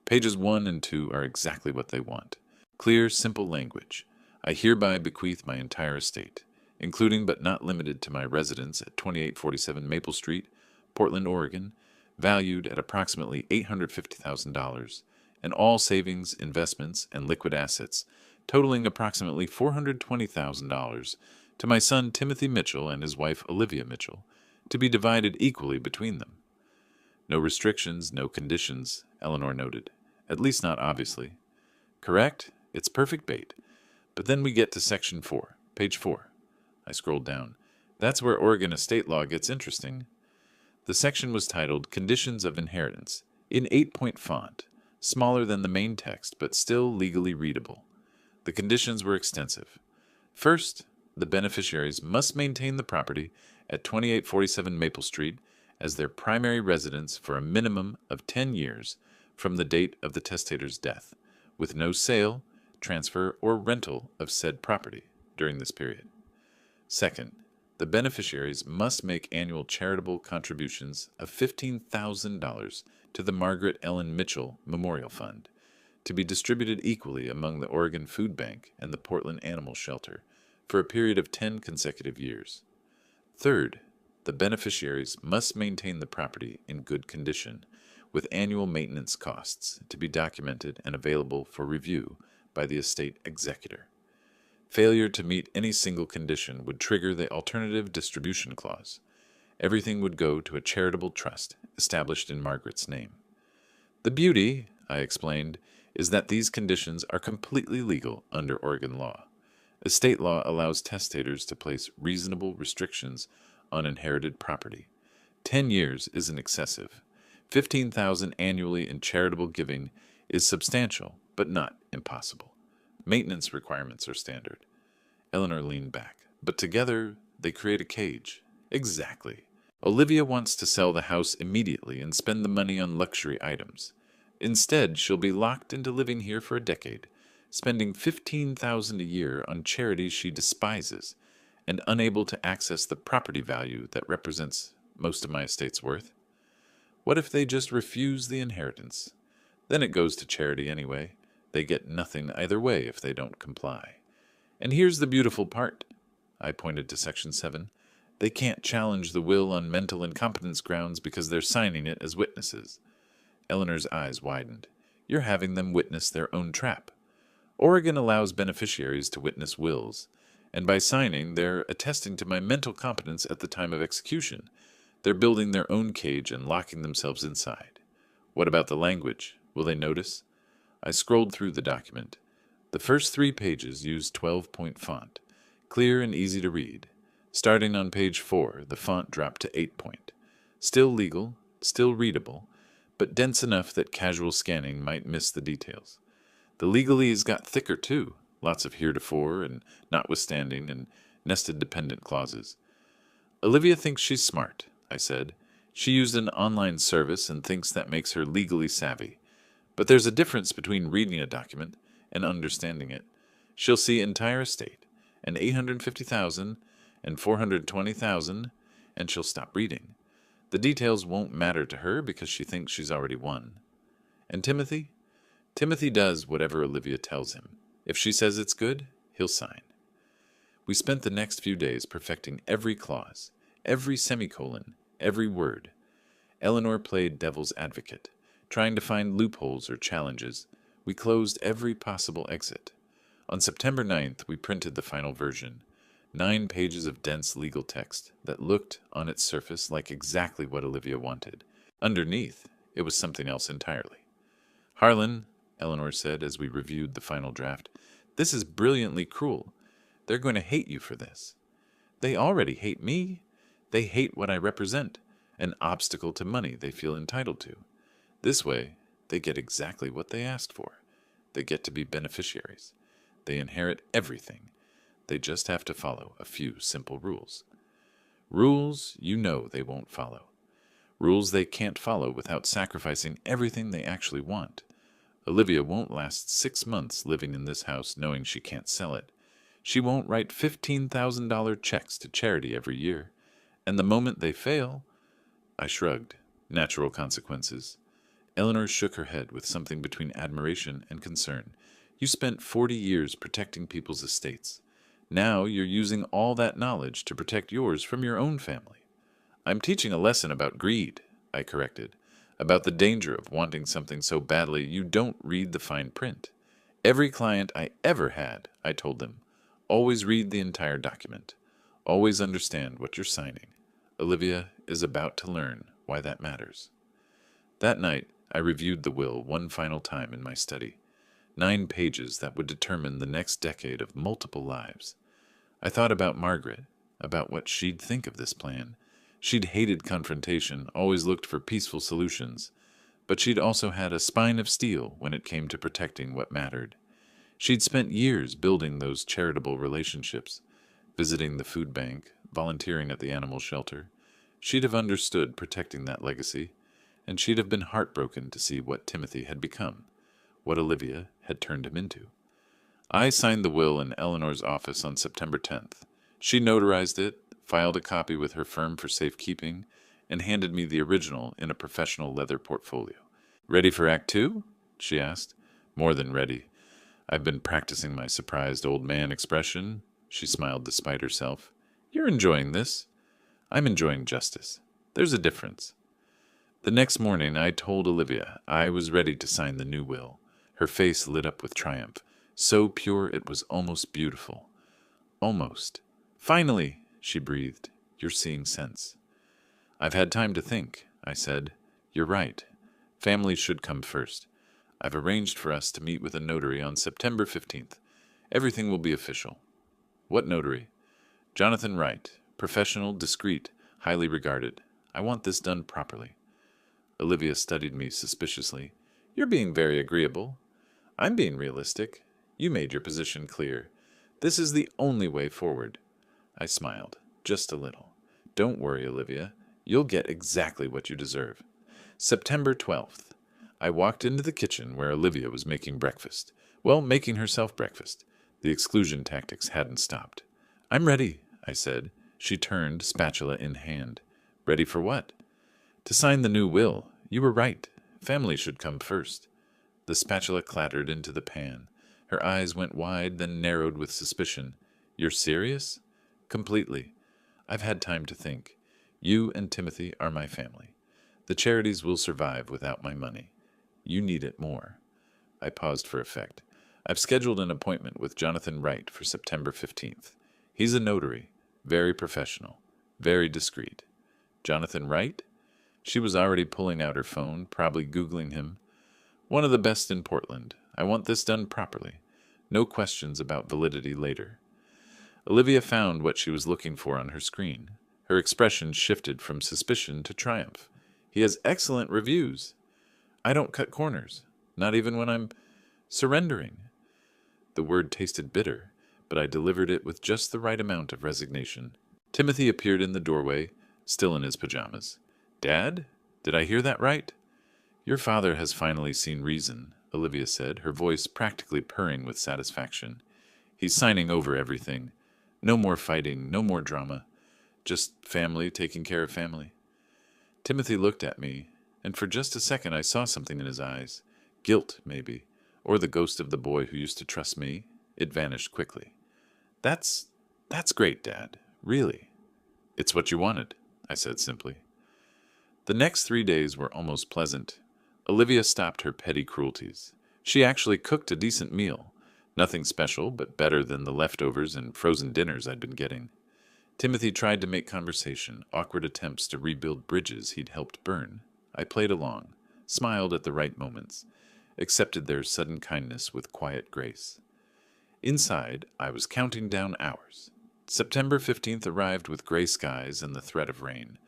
Pages 1 and 2 are exactly what they want. Clear, simple language. I hereby bequeath my entire estate, including but not limited to my residence at 2847 Maple Street, Portland, Oregon, valued at approximately $850,000, and all savings, investments, and liquid assets, totaling approximately $420,000, to my son Timothy Mitchell and his wife Olivia Mitchell, to be divided equally between them. No restrictions, no conditions, Eleanor noted. At least not obviously. Correct? It's perfect bait. But then we get to section 4, page 4. I scrolled down. That's where Oregon estate law gets interesting. The section was titled Conditions of Inheritance, in 8-point font, smaller than the main text, but still legally readable. The conditions were extensive. First, the beneficiaries must maintain the property at 2847 Maple Street as their primary residence for a minimum of 10 years from the date of the testator's death, with no sale, transfer, or rental of said property during this period. Second, the beneficiaries must make annual charitable contributions of $15,000 to the Margaret Ellen Mitchell Memorial Fund, to be distributed equally among the Oregon Food Bank and the Portland Animal Shelter for a period of 10 consecutive years. Third, the beneficiaries must maintain the property in good condition, with annual maintenance costs to be documented and available for review by the estate executor. Failure to meet any single condition would trigger the alternative distribution clause. Everything would go to a charitable trust established in Margaret's name. The beauty, I explained, is that these conditions are completely legal under Oregon law. Estate law allows testators to place reasonable restrictions on inherited property. 10 years isn't excessive. $15,000 annually in charitable giving is substantial, but not impossible. Maintenance requirements are standard. Eleanor leaned back. But together, they create a cage. Exactly. Olivia wants to sell the house immediately and spend the money on luxury items. Instead, she'll be locked into living here for a decade, spending $15,000 a year on charities she despises, and unable to access the property value that represents most of my estate's worth. What if they just refuse the inheritance? Then it goes to charity anyway. They get nothing either way if they don't comply. And here's the beautiful part. I pointed to Section 7. They can't challenge the will on mental incompetence grounds because they're signing it as witnesses. Eleanor's eyes widened. You're having them witness their own trap. Oregon allows beneficiaries to witness wills, and by signing, they're attesting to my mental competence at the time of execution. They're building their own cage and locking themselves inside. What about the language? Will they notice? I scrolled through the document. The first 3 pages used 12-point font, clear and easy to read. Starting on page 4, the font dropped to 8-point. Still legal, still readable, but dense enough that casual scanning might miss the details. The legalese got thicker, too. Lots of heretofore and notwithstanding and nested dependent clauses. Olivia thinks she's smart, I said. She used an online service and thinks that makes her legally savvy. But there's a difference between reading a document and understanding it. She'll see entire estate, and 850,000 and 420,000, and she'll stop reading. The details won't matter to her because she thinks she's already won. And Timothy? Timothy does whatever Olivia tells him. If she says it's good, he'll sign. We spent the next few days perfecting every clause, every semicolon, every word. Eleanor played devil's advocate, trying to find loopholes or challenges. We closed every possible exit. On September 9th, we printed the final version, 9 pages of dense legal text that looked, on its surface, like exactly what Olivia wanted. Underneath, it was something else entirely. "Harlan," Eleanor said as we reviewed the final draft, "this is brilliantly cruel. They're going to hate you for this." "They already hate me. They hate what I represent, an obstacle to money they feel entitled to. This way, they get exactly what they asked for. They get to be beneficiaries. They inherit everything. They just have to follow a few simple rules. Rules you know they won't follow. Rules they can't follow without sacrificing everything they actually want. Olivia won't last 6 months living in this house knowing she can't sell it. She won't write $15,000 checks to charity every year. And the moment they fail—" I shrugged. "Natural consequences." Eleanor shook her head with something between admiration and concern. "You spent 40 years protecting people's estates. Now you're using all that knowledge to protect yours from your own family." "I'm teaching a lesson about greed," I corrected, "about the danger of wanting something so badly you don't read the fine print. Every client I ever had, I told them, always read the entire document. Always understand what you're signing. Olivia is about to learn why that matters." That night, I reviewed the will one final time in my study. 9 pages that would determine the next decade of multiple lives. I thought about Margaret, about what she'd think of this plan. She'd hated confrontation, always looked for peaceful solutions, but she'd also had a spine of steel when it came to protecting what mattered. She'd spent years building those charitable relationships, visiting the food bank, volunteering at the animal shelter. She'd have understood protecting that legacy, and she'd have been heartbroken to see what Timothy had become, what Olivia had turned him into. I signed the will in Eleanor's office on September 10th. She notarized it, filed a copy with her firm for safekeeping, and handed me the original in a professional leather portfolio. "Ready for Act 2? She asked. "More than ready. I've been practicing my surprised old man expression." She smiled despite herself. "You're enjoying this." "I'm enjoying justice. There's a difference." The next morning I told Olivia I was ready to sign the new will. Her face lit up with triumph, so pure it was almost beautiful. "Almost. Finally," she breathed. "You're seeing sense." "I've had time to think," I said. "You're right. Family should come first. I've arranged for us to meet with a notary on September 15th. Everything will be official." "What notary?" "Jonathan Wright. Professional, discreet, highly regarded. I want this done properly." Olivia studied me suspiciously. "You're being very agreeable." "I'm being realistic. You made your position clear. This is the only way forward." I smiled, just a little. "Don't worry, Olivia. You'll get exactly what you deserve." September 12th. I walked into the kitchen where Olivia was making breakfast. Well, making herself breakfast. The exclusion tactics hadn't stopped. "I'm ready," I said. She turned, spatula in hand. "Ready for what?" "To sign the new will. You were right. Family should come first." The spatula clattered into the pan. Her eyes went wide, then narrowed with suspicion. "You're serious?" "Completely. I've had time to think. You and Timothy are my family. The charities will survive without my money. You need it more." I paused for effect. "I've scheduled an appointment with Jonathan Wright for September 15th. He's a notary, very professional, very discreet." "Jonathan Wright?" She was already pulling out her phone, probably Googling him. "One of the best in Portland. I want this done properly. No questions about validity later." Olivia found what she was looking for on her screen. Her expression shifted from suspicion to triumph. "He has excellent reviews." I don't cut corners, not even when I'm surrendering. The word tasted bitter, but I delivered it with just the right amount of resignation. Timothy appeared in the doorway, still in his pajamas. Dad? Did I hear that right? Your father has finally seen reason, Olivia said, her voice practically purring with satisfaction. He's signing over everything. No more fighting, no more drama. Just family taking care of family. Timothy looked at me, and for just a second I saw something in his eyes. Guilt, maybe, or the ghost of the boy who used to trust me. It vanished quickly. That's great, Dad. Really. It's what you wanted, I said simply. The next 3 days were almost pleasant. Olivia stopped her petty cruelties. She actually cooked a decent meal. Nothing special, but better than the leftovers and frozen dinners I'd been getting. Timothy tried to make conversation, awkward attempts to rebuild bridges he'd helped burn. I played along, smiled at the right moments, accepted their sudden kindness with quiet grace. Inside, I was counting down hours. September 15th arrived with gray skies and the threat of rain.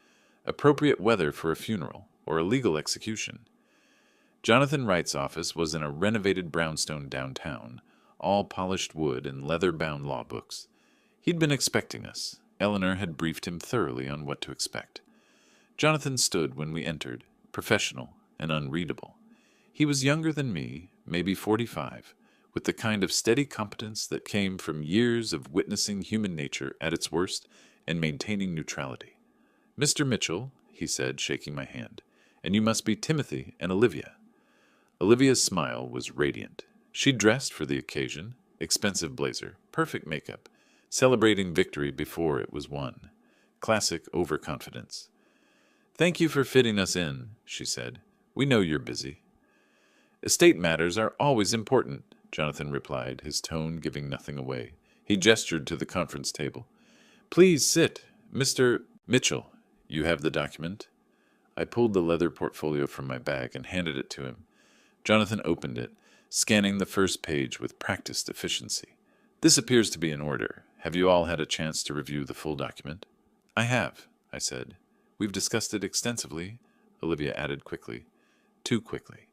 Appropriate weather for a funeral or a legal execution. Jonathan Wright's office was in a renovated brownstone downtown, all polished wood and leather-bound law books. He'd been expecting us. Eleanor had briefed him thoroughly on what to expect. Jonathan stood when we entered, professional and unreadable. He was younger than me, maybe 45, with the kind of steady competence that came from years of witnessing human nature at its worst and maintaining neutrality. Mr. Mitchell, he said, shaking my hand, and you must be Timothy and Olivia. Olivia's smile was radiant. She dressed for the occasion, expensive blazer, perfect makeup, celebrating victory before it was won. Classic overconfidence. Thank you for fitting us in, she said. We know you're busy. Estate matters are always important, Jonathan replied, his tone giving nothing away. He gestured to the conference table. Please sit. Mr. Mitchell, you have the document? I pulled the leather portfolio from my bag and handed it to him. Jonathan opened it, scanning the first page with practiced efficiency. This appears to be in order. Have you all had a chance to review the full document? I have, I said. We've discussed it extensively, Olivia added quickly. Too quickly.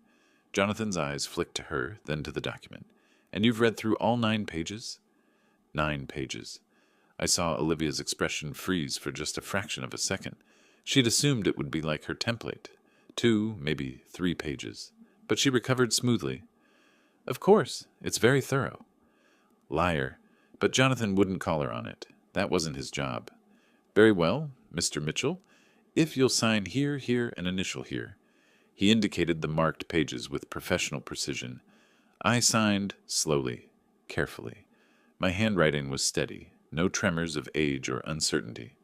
Jonathan's eyes flicked to her, then to the document. And you've read through all 9 pages? 9 pages. I saw Olivia's expression freeze for just a fraction of a second. She'd assumed it would be like her template. 2, maybe 3 pages. But she recovered smoothly. Of course, it's very thorough. Liar. But Jonathan wouldn't call her on it. That wasn't his job. Very well, Mr. Mitchell. If you'll sign here, here, and initial here. He indicated the marked pages with professional precision. I signed slowly, carefully. My handwriting was steady, no tremors of age or uncertainty.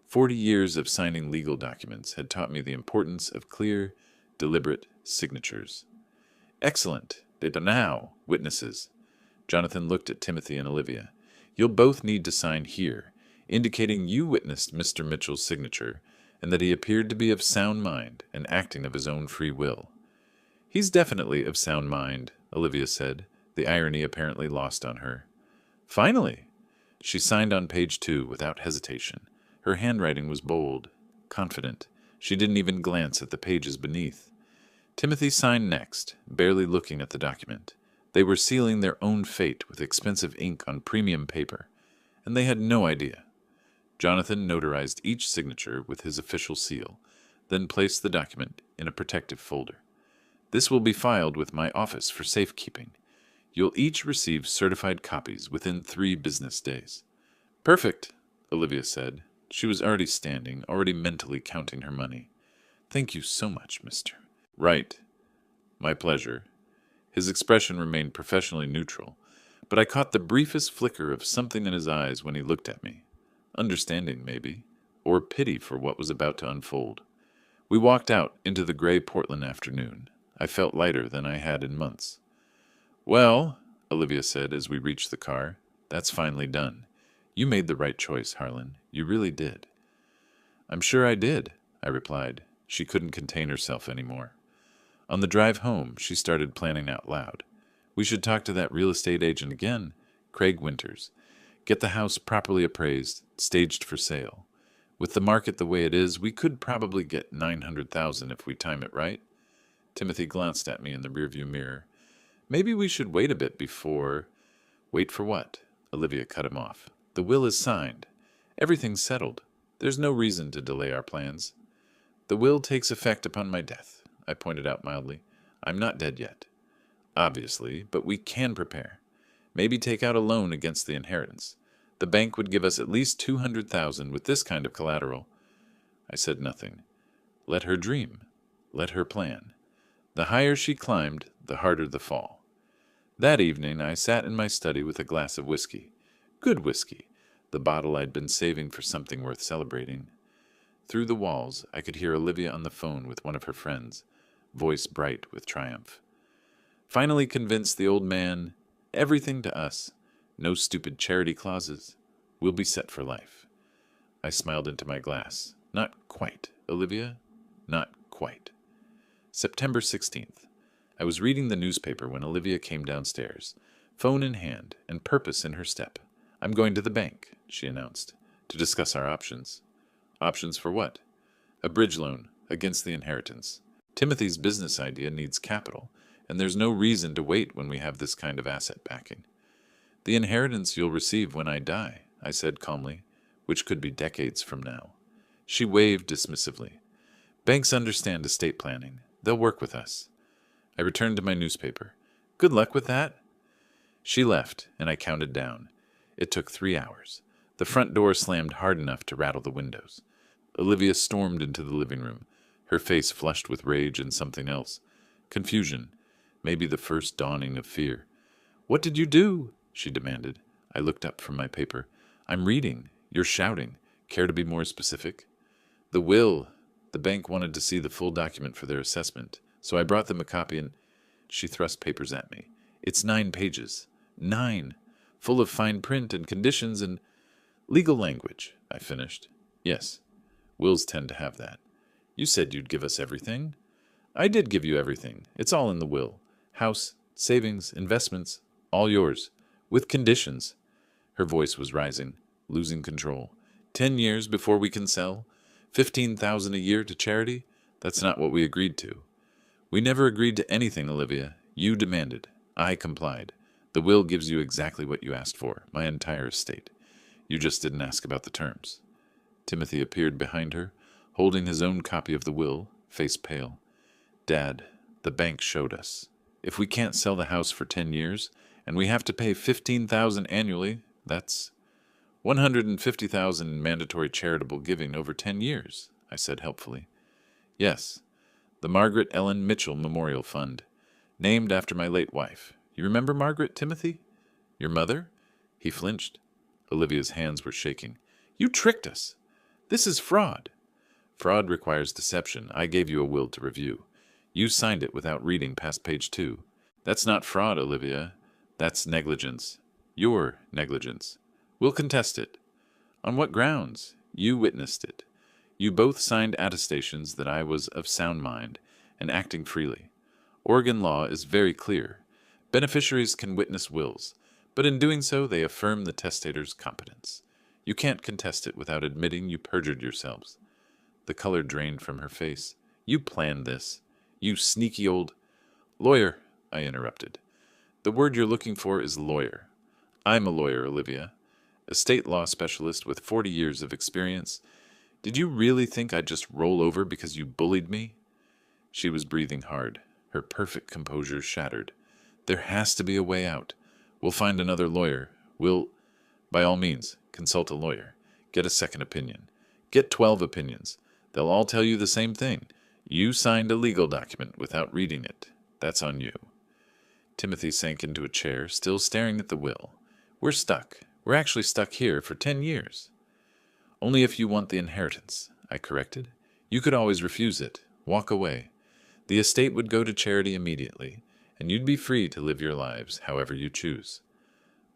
40 years of signing legal documents had taught me the importance of clear, deliberate signatures. Excellent. Now, witnesses. Jonathan looked at Timothy and Olivia. You'll both need to sign here, indicating you witnessed Mr. Mitchell's signature and that he appeared to be of sound mind and acting of his own free will. He's definitely of sound mind, Olivia said, the irony apparently lost on her. Finally! She signed on page 2 without hesitation. Her handwriting was bold, confident. She didn't even glance at the pages beneath. Timothy signed next, barely looking at the document. They were sealing their own fate with expensive ink on premium paper, and they had no idea. Jonathan notarized each signature with his official seal, then placed the document in a protective folder. This will be filed with my office for safekeeping. You'll each receive certified copies within 3 business days. Perfect, Olivia said. She was already standing, already mentally counting her money. Thank you so much, Mr. Right. My pleasure. His expression remained professionally neutral, but I caught the briefest flicker of something in his eyes when he looked at me. Understanding, maybe, or pity for what was about to unfold. We walked out into the gray Portland afternoon. I felt lighter than I had in months. Well, Olivia said as we reached the car, that's finally done. You made the right choice, Harlan. You really did. I'm sure I did, I replied. She couldn't contain herself anymore. On the drive home, she started planning out loud. We should talk to that real estate agent again, Craig Winters. Get the house properly appraised, staged for sale. With the market the way it is, we could probably get $900,000 if we time it right. Timothy glanced at me in the rearview mirror. Maybe we should wait a bit before... Wait for what? Olivia cut him off. The will is signed. Everything's settled. There's no reason to delay our plans. The will takes effect upon my death, I pointed out mildly. I'm not dead yet. Obviously, but we can prepare. Maybe take out a loan against the inheritance. The bank would give us at least $200,000 with this kind of collateral. I said nothing. Let her dream. Let her plan. The higher she climbed, the harder the fall. That evening I sat in my study with a glass of whiskey. Good whiskey, the bottle I'd been saving for something worth celebrating. Through the walls I could hear Olivia on the phone with one of her friends, voice bright with triumph. Finally convinced the old man, everything to us, no stupid charity clauses. We'll be set for life. I smiled into my glass. Not quite, Olivia. Not quite. September 16th. I was reading the newspaper when Olivia came downstairs, phone in hand and purpose in her step. I'm going to the bank, she announced, to discuss our options. Options for what? A bridge loan against the inheritance. Timothy's business idea needs capital, and there's no reason to wait when we have this kind of asset backing. The inheritance you'll receive when I die, I said calmly, which could be decades from now. She waved dismissively. Banks understand estate planning. They'll work with us. I returned to my newspaper. Good luck with that. She left, and I counted down. It took 3 hours. The front door slammed hard enough to rattle the windows. Olivia stormed into the living room, her face flushed with rage and something else. Confusion, maybe the first dawning of fear. What did you do? She demanded. I looked up from my paper. I'm reading. You're shouting. Care to be more specific? The will. The bank wanted to see the full document for their assessment, so I brought them a copy and... She thrust papers at me. It's 9 pages. 9. Full of fine print and conditions and... Legal language, I finished. Yes. Wills tend to have that. You said you'd give us everything. I did give you everything. It's all in the will. House, savings, investments, all yours. With conditions. Her voice was rising, losing control. 10 years before we can sell? $15,000 a year to charity? That's not what we agreed to. We never agreed to anything, Olivia. You demanded. I complied. The will gives you exactly what you asked for, my entire estate. You just didn't ask about the terms. Timothy appeared behind her, holding his own copy of the will, face pale. Dad, the bank showed us. If we can't sell the house for 10 years, and we have to pay $15,000 annually, that's $150,000 in mandatory charitable giving over 10 years, I said helpfully. Yes, the Margaret Ellen Mitchell Memorial Fund, named after my late wife. You remember Margaret, Timothy? Your mother? He flinched. Olivia's hands were shaking. You tricked us. This is fraud. Fraud requires deception. I gave you a will to review. You signed it without reading past page 2. That's not fraud, Olivia. That's negligence. Your negligence. We'll contest it. On what grounds? You witnessed it. You both signed attestations that I was of sound mind and acting freely. Oregon law is very clear. Beneficiaries can witness wills, but in doing so they affirm the testator's competence. You can't contest it without admitting you perjured yourselves. The color drained from her face. You planned this. You sneaky old... Lawyer, I interrupted. The word you're looking for is lawyer. I'm a lawyer, Olivia. A state law specialist with 40 years of experience. Did you really think I'd just roll over because you bullied me? She was breathing hard, her perfect composure shattered. There has to be a way out. We'll find another lawyer. We'll, by all means, consult a lawyer. Get a second opinion. Get 12 opinions. They'll all tell you the same thing. You signed a legal document without reading it. That's on you. Timothy sank into a chair, still staring at the will. We're stuck. We're actually stuck here for 10 years. Only if you want the inheritance, I corrected. You could always refuse it. Walk away. The estate would go to charity immediately, and you'd be free to live your lives however you choose.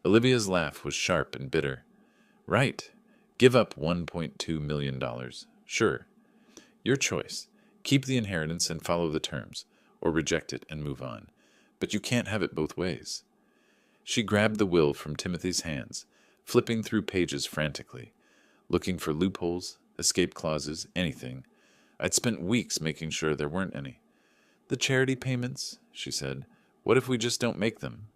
Olivia's laugh was sharp and bitter. Right. Give up $1.2 million. Sure. Your choice. Keep the inheritance and follow the terms, or reject it and move on. But you can't have it both ways. She grabbed the will from Timothy's hands, flipping through pages frantically, looking for loopholes, escape clauses, anything. I'd spent weeks making sure there weren't any. The charity payments, she said. What if we just don't make them?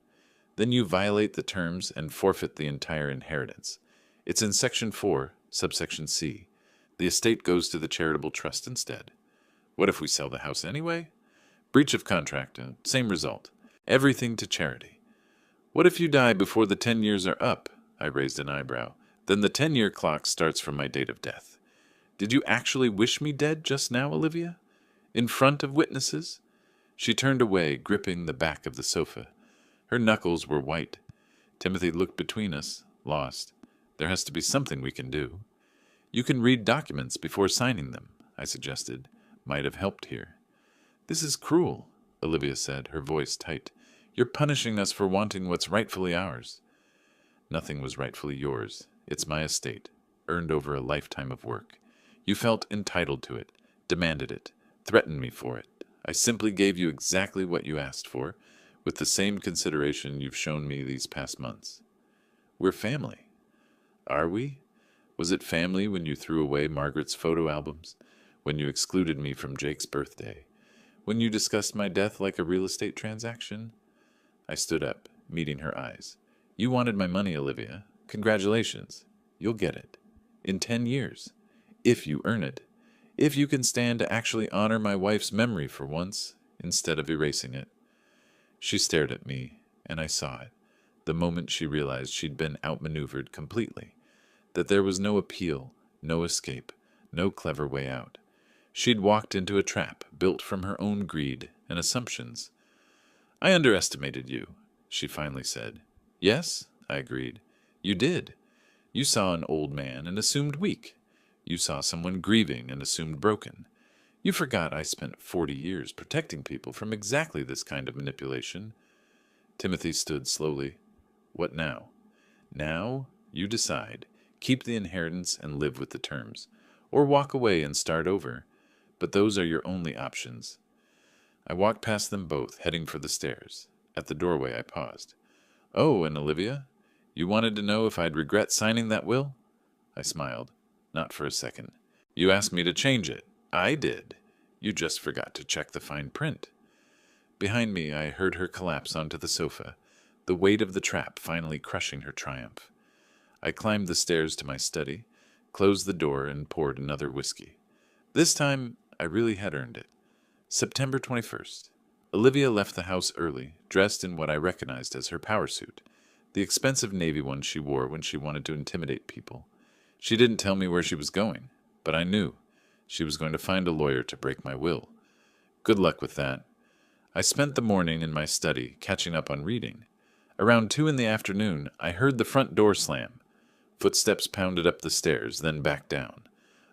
Then you violate the terms and forfeit the entire inheritance. It's in Section 4, subsection C. The estate goes to the charitable trust instead. What if we sell the house anyway? Breach of contract, same result. Everything to charity. What if you die before the 10 years are up? I raised an eyebrow. Then the 10-year clock starts from my date of death. Did you actually wish me dead just now, Olivia? In front of witnesses? She turned away, gripping the back of the sofa. Her knuckles were white. Timothy looked between us, lost. There has to be something we can do. You can read documents before signing them, I suggested. Might have helped here. This is cruel, Olivia said, her voice tight. You're punishing us for wanting what's rightfully ours. Nothing was rightfully yours. It's my estate, earned over a lifetime of work. You felt entitled to it, demanded it, threatened me for it. I simply gave you exactly what you asked for, with the same consideration you've shown me these past months. We're family. Are we? Was it family when you threw away Margaret's photo albums, when you excluded me from Jake's birthday, when you discussed my death like a real estate transaction? I stood up, meeting her eyes. You wanted my money, Olivia. Congratulations. You'll get it. In 10 years. If you earn it. If you can stand to actually honor my wife's memory for once, instead of erasing it. She stared at me, and I saw it, the moment she realized she'd been outmaneuvered completely, that there was no appeal, no escape, no clever way out. She'd walked into a trap built from her own greed and assumptions. I underestimated you, she finally said. Yes, I agreed. You did. You saw an old man and assumed weak. You saw someone grieving and assumed broken. You forgot I spent 40 years protecting people from exactly this kind of manipulation. Timothy stood slowly. What now? Now, you decide. Keep the inheritance and live with the terms. Or walk away and start over. But those are your only options. I walked past them both, heading for the stairs. At the doorway I paused. Oh, and Olivia? You wanted to know if I'd regret signing that will? I smiled. Not for a second. You asked me to change it. I did. You just forgot to check the fine print. Behind me, I heard her collapse onto the sofa, the weight of the trap finally crushing her triumph. I climbed the stairs to my study, closed the door, and poured another whiskey. This time, I really had earned it. September 21st. Olivia left the house early, dressed in what I recognized as her power suit, the expensive navy one she wore when she wanted to intimidate people. She didn't tell me where she was going, but I knew. She was going to find a lawyer to break my will. Good luck with that. I spent the morning in my study, catching up on reading. Around 2 in the afternoon, I heard the front door slam. Footsteps pounded up the stairs, then back down.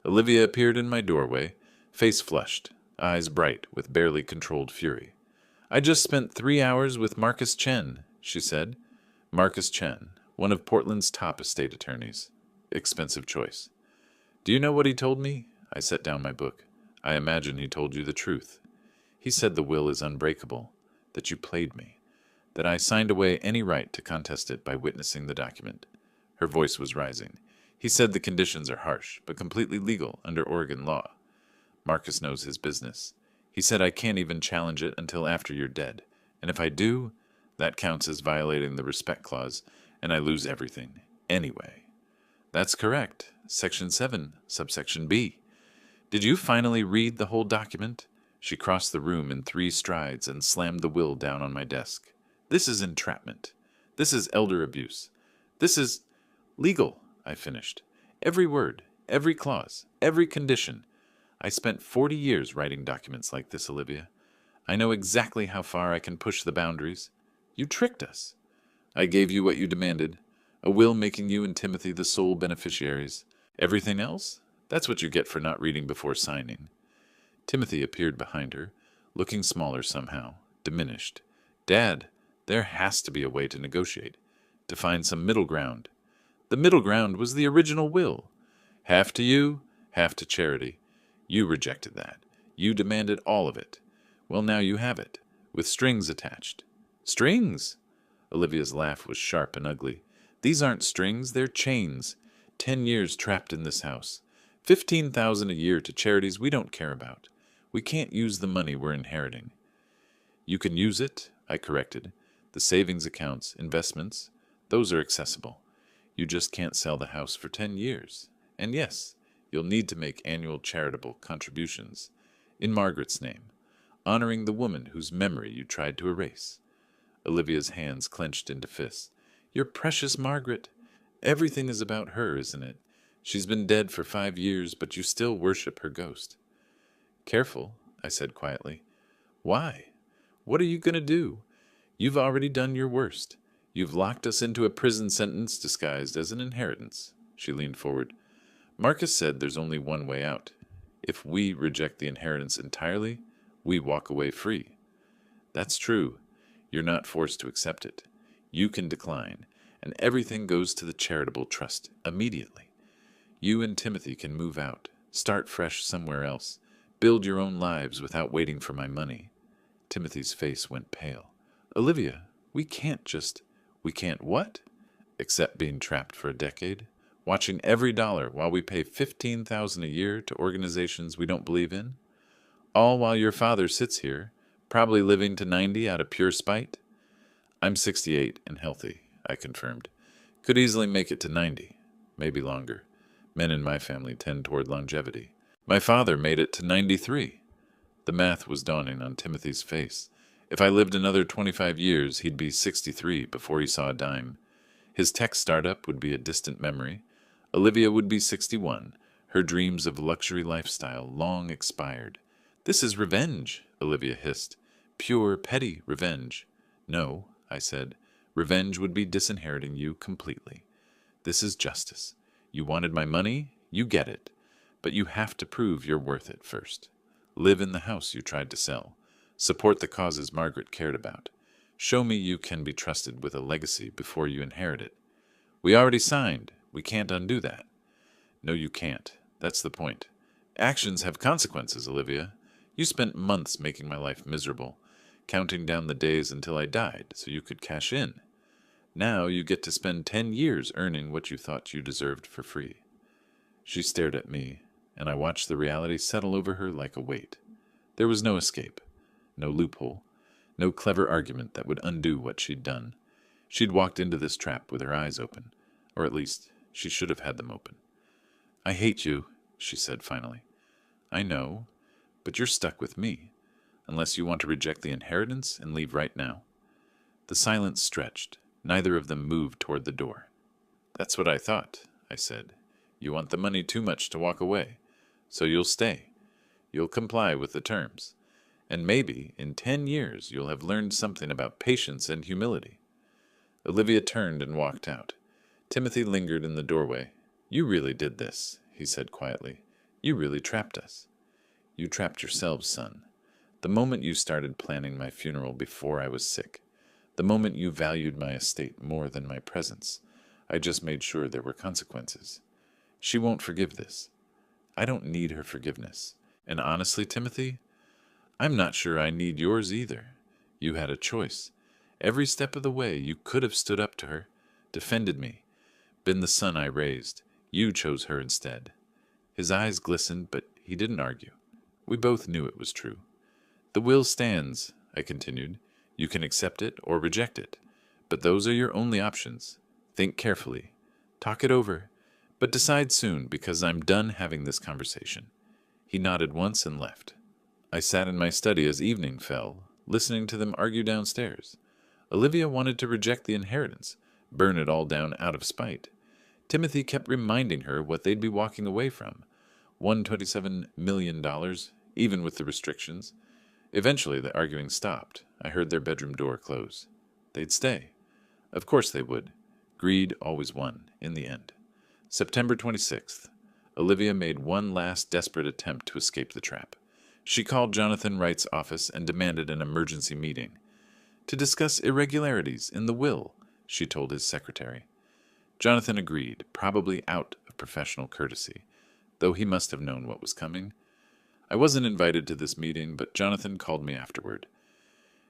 Olivia appeared in my doorway, face flushed, eyes bright with barely controlled fury. I just spent 3 hours with Marcus Chen, she said. Marcus Chen, one of Portland's top estate attorneys. Expensive choice. Do you know what he told me? I set down my book. I imagine he told you the truth. He said the will is unbreakable, that you played me, that I signed away any right to contest it by witnessing the document. Her voice was rising. He said the conditions are harsh, but completely legal under Oregon law. Marcus knows his business. He said I can't even challenge it until after you're dead, and if I do, that counts as violating the respect clause, and I lose everything, anyway. That's correct. Section 7, subsection B. Did you finally read the whole document? She crossed the room in 3 strides and slammed the will down on my desk. This is entrapment. This is elder abuse. This is legal, I finished. Every word, every clause, every condition. I spent 40 years writing documents like this, Olivia. I know exactly how far I can push the boundaries. You tricked us. I gave you what you demanded, a will making you and Timothy the sole beneficiaries. Everything else? That's what you get for not reading before signing. Timothy appeared behind her, looking smaller somehow, diminished. Dad, there has to be a way to negotiate, to find some middle ground. The middle ground was the original will. Half to you, half to charity. You rejected that. You demanded all of it. Well, now you have it, with strings attached. Strings? Olivia's laugh was sharp and ugly. These aren't strings, they're chains. 10 years trapped in this house. $15,000 a year to charities we don't care about. We can't use the money we're inheriting. You can use it, I corrected. The savings accounts, investments, those are accessible. You just can't sell the house for 10 years. And yes, you'll need to make annual charitable contributions in Margaret's name, honoring the woman whose memory you tried to erase. Olivia's hands clenched into fists. Your precious Margaret. Everything is about her, isn't it? She's been dead for 5 years, but you still worship her ghost. Careful, I said quietly. Why? What are you going to do? You've already done your worst. You've locked us into a prison sentence disguised as an inheritance. She leaned forward. Marcus said there's only one way out. If we reject the inheritance entirely, we walk away free. That's true. You're not forced to accept it. You can decline, and everything goes to the charitable trust immediately. You and Timothy can move out, start fresh somewhere else, build your own lives without waiting for my money. Timothy's face went pale. Olivia, we can't just... We can't what? Accept being trapped for a decade, watching every dollar while we pay $15,000 a year to organizations we don't believe in? All while your father sits here, probably living to 90 out of pure spite? I'm 68 and healthy, I confirmed. Could easily make it to 90, maybe longer. Men in my family tend toward longevity. My father made it to 93. The math was dawning on Timothy's face. If I lived another 25 years, he'd be 63 before he saw a dime. His tech startup would be a distant memory. Olivia would be 61, her dreams of luxury lifestyle long expired. This is revenge, Olivia hissed. Pure, petty revenge. No, I said. Revenge would be disinheriting you completely. This is justice. You wanted my money? You get it. But you have to prove you're worth it first. Live in the house you tried to sell. Support the causes Margaret cared about. Show me you can be trusted with a legacy before you inherit it. We already signed. We can't undo that. No, you can't. That's the point. Actions have consequences, Olivia. You spent months making my life miserable, counting down the days until I died so you could cash in. Now you get to spend 10 years earning what you thought you deserved for free. She stared at me, and I watched the reality settle over her like a weight. There was no escape, no loophole, no clever argument that would undo what she'd done. She'd walked into this trap with her eyes open, or at least she should have had them open. I hate you, she said finally. I know, but you're stuck with me, unless you want to reject the inheritance and leave right now. The silence stretched. Neither of them moved toward the door. That's what I thought, I said. You want the money too much to walk away, so you'll stay. You'll comply with the terms. And maybe, in 10 years, you'll have learned something about patience and humility. Olivia turned and walked out. Timothy lingered in the doorway. You really did this, he said quietly. You really trapped us. You trapped yourselves, son. The moment you started planning my funeral before I was sick, the moment you valued my estate more than my presence, I just made sure there were consequences. She won't forgive this. I don't need her forgiveness. And honestly, Timothy, I'm not sure I need yours either. You had a choice. Every step of the way you could have stood up to her, defended me, been the son I raised. You chose her instead. His eyes glistened, but he didn't argue. We both knew it was true. The will stands, I continued. You can accept it or reject it, but those are your only options. Think carefully. Talk it over, but decide soon because I'm done having this conversation. He nodded once and left. I sat in my study as evening fell, listening to them argue downstairs. Olivia wanted to reject the inheritance, burn it all down out of spite. Timothy kept reminding her what they'd be walking away from. $127 million, even with the restrictions. Eventually, the arguing stopped. I heard their bedroom door close. They'd stay. Of course they would. Greed always won, in the end. September 26th. Olivia made one last desperate attempt to escape the trap. She called Jonathan Wright's office and demanded an emergency meeting. To discuss irregularities in the will, she told his secretary. Jonathan agreed, probably out of professional courtesy, though he must have known what was coming. I wasn't invited to this meeting, but Jonathan called me afterward.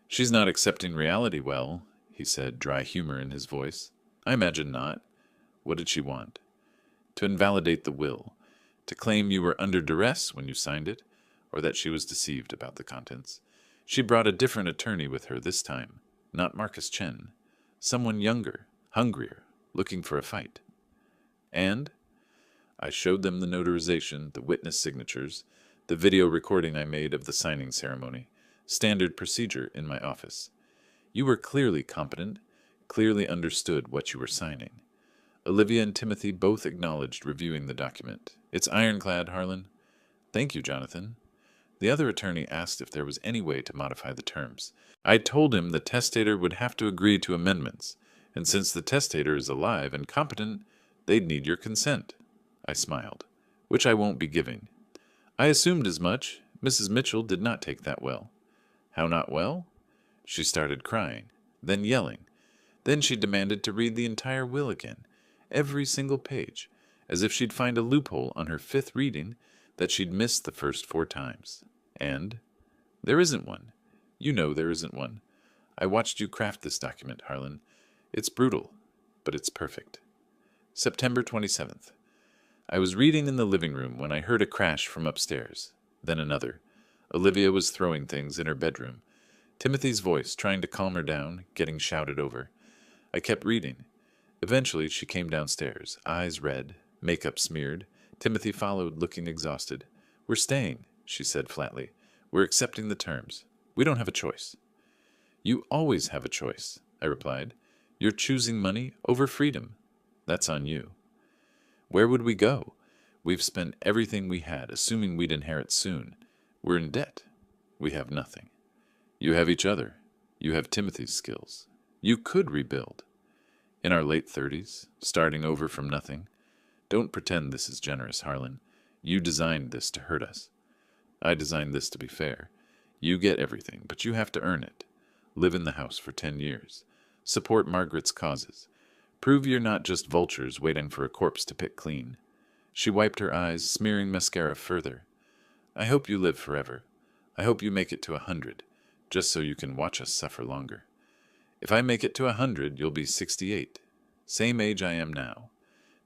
She's not accepting reality well, he said, dry humor in his voice. I imagine not. What did she want? To invalidate the will, to claim you were under duress when you signed it, or that she was deceived about the contents. She brought a different attorney with her this time, not Marcus Chen. Someone younger, hungrier, looking for a fight. And I showed them the notarization, the witness signatures, the video recording I made of the signing ceremony, standard procedure in my office. You were clearly competent, clearly understood what you were signing. Olivia and Timothy both acknowledged reviewing the document. It's ironclad, Harlan. Thank you, Jonathan. The other attorney asked if there was any way to modify the terms. I told him the testator would have to agree to amendments, and since the testator is alive and competent, they'd need your consent. I smiled, which I won't be giving. I assumed as much. Mrs. Mitchell did not take that well. How not well? She started crying, then yelling. Then she demanded to read the entire will again, every single page, as if she'd find a loophole on her 5th reading that she'd missed the first 4 times. And there isn't one. You know there isn't one. I watched you craft this document, Harlan. It's brutal, but it's perfect. September 27th. I was reading in the living room when I heard a crash from upstairs, then another. Olivia was throwing things in her bedroom. Timothy's voice, trying to calm her down, getting shouted over. I kept reading. Eventually she came downstairs, eyes red, makeup smeared. Timothy followed, looking exhausted. We're staying, she said flatly. We're accepting the terms. We don't have a choice. You always have a choice, I replied. You're choosing money over freedom. That's on you. Where would we go? We've spent everything we had, assuming we'd inherit soon. We're in debt. We have nothing. You have each other. You have Timothy's skills. You could rebuild. In our late 30s, starting over from nothing. Don't pretend this is generous, Harlan. You designed this to hurt us. I designed this to be fair. You get everything, but you have to earn it. Live in the house for 10 years. Support Margaret's causes. Prove you're not just vultures waiting for a corpse to pick clean. She wiped her eyes, smearing mascara further. I hope you live forever. I hope you make it to 100, just so you can watch us suffer longer. If I make it to 100, you'll be 68. Same age I am now.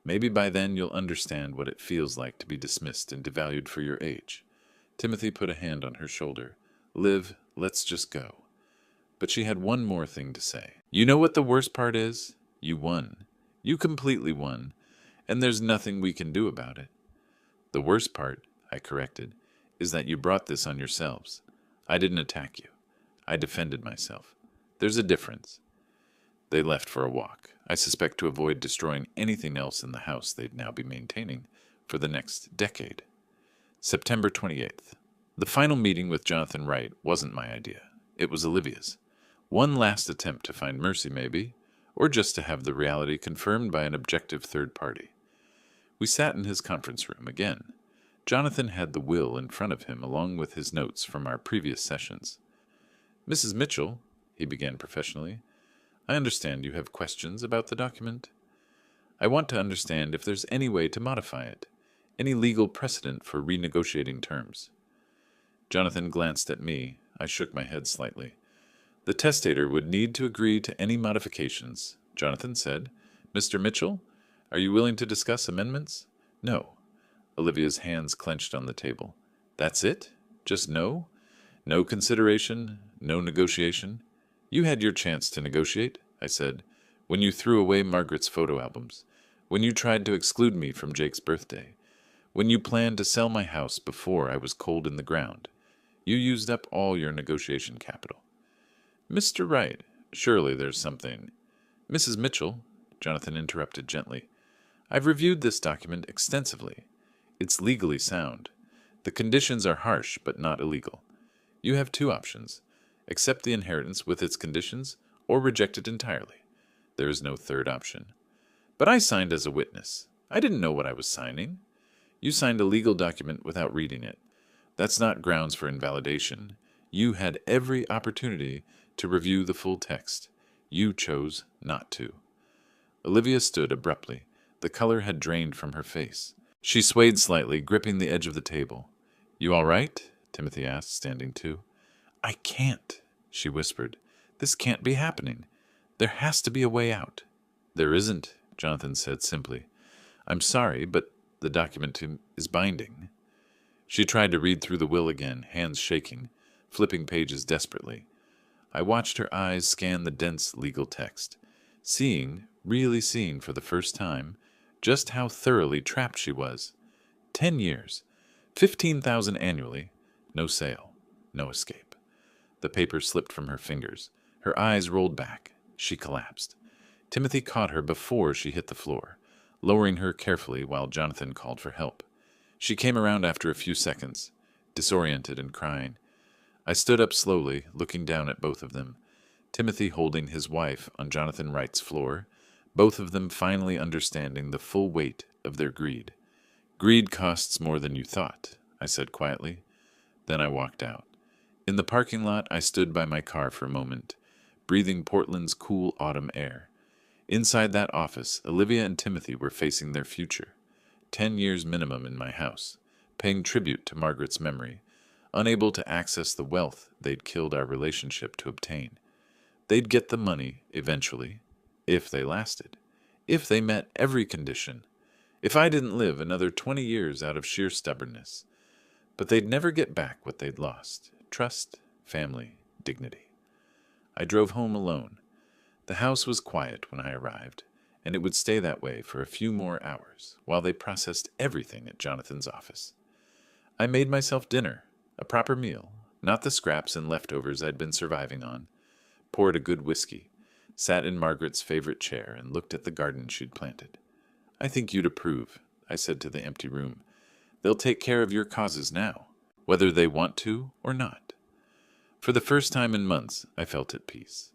Maybe by then you'll understand what it feels like to be dismissed and devalued for your age. Timothy put a hand on her shoulder. Liv, let's just go. But she had one more thing to say. You know what the worst part is? You won. You completely won. And there's nothing we can do about it. The worst part, I corrected, is that you brought this on yourselves. I didn't attack you. I defended myself. There's a difference. They left for a walk, I suspect to avoid destroying anything else in the house they'd now be maintaining for the next decade. September 28th. The final meeting with Jonathan Wright wasn't my idea. It was Olivia's. One last attempt to find mercy, maybe, or just to have the reality confirmed by an objective third party. We sat in his conference room again. Jonathan had the will in front of him along with his notes from our previous sessions. Mrs. Mitchell, he began professionally, I understand you have questions about the document. I want to understand if there's any way to modify it, any legal precedent for renegotiating terms. Jonathan glanced at me. I shook my head slightly. The testator would need to agree to any modifications, Jonathan said. Mr. Mitchell, are you willing to discuss amendments? No. Olivia's hands clenched on the table. That's it? Just no? No consideration? No negotiation? You had your chance to negotiate, I said, when you threw away Margaret's photo albums, when you tried to exclude me from Jake's birthday, when you planned to sell my house before I was cold in the ground. You used up all your negotiation capital. Mr. Wright, surely there's something. Mrs. Mitchell, Jonathan interrupted gently, I've reviewed this document extensively. It's legally sound. The conditions are harsh but not illegal. You have 2 options. Accept the inheritance with its conditions or reject it entirely. There is no third option. But I signed as a witness. I didn't know what I was signing. You signed a legal document without reading it. That's not grounds for invalidation. You had every opportunity to review the full text. You chose not to. Olivia stood abruptly. The color had drained from her face. She swayed slightly, gripping the edge of the table. You all right? Timothy asked, standing too. I can't, she whispered. This can't be happening. There has to be a way out. There isn't, Jonathan said simply. I'm sorry, but the document is binding. She tried to read through the will again, hands shaking. flipping pages desperately. I watched her eyes scan the dense legal text, really seeing for the first time, just how thoroughly trapped she was. 10 years, 15,000 annually, no sale, no escape. The paper slipped from her fingers. Her eyes rolled back. She collapsed. Timothy caught her before she hit the floor, lowering her carefully while Jonathan called for help. She came around after a few seconds, disoriented and crying. I stood up slowly, looking down at both of them, Timothy holding his wife on Jonathan Wright's floor, both of them finally understanding the full weight of their greed. "Greed costs more than you thought," I said quietly. Then I walked out. In the parking lot, I stood by my car for a moment, breathing Portland's cool autumn air. Inside that office, Olivia and Timothy were facing their future. 10 years minimum in my house, paying tribute to Margaret's memory, unable to access the wealth they'd killed our relationship to obtain. They'd get the money eventually, if they lasted, if they met every condition, if I didn't live another 20 years out of sheer stubbornness. But they'd never get back what they'd lost: trust, family, dignity. I drove home alone. The house was quiet when I arrived, and it would stay that way for a few more hours while they processed everything at Jonathan's office. I made myself dinner, a proper meal, not the scraps and leftovers I'd been surviving on, poured a good whiskey, sat in Margaret's favorite chair, and looked at the garden she'd planted. "I think you'd approve," I said to the empty room. "They'll take care of your causes now, whether they want to or not." For the first time in months, I felt at peace.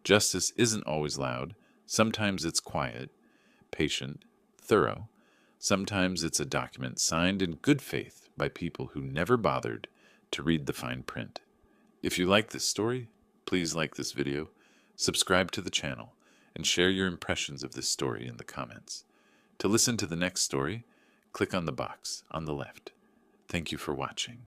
Justice isn't always loud. Sometimes it's quiet, patient, thorough. Sometimes it's a document signed in good faith by people who never bothered to read the fine print. If you like this story, please like this video, subscribe to the channel, and share your impressions of this story in the comments. To listen to the next story, click on the box on the left. Thank you for watching.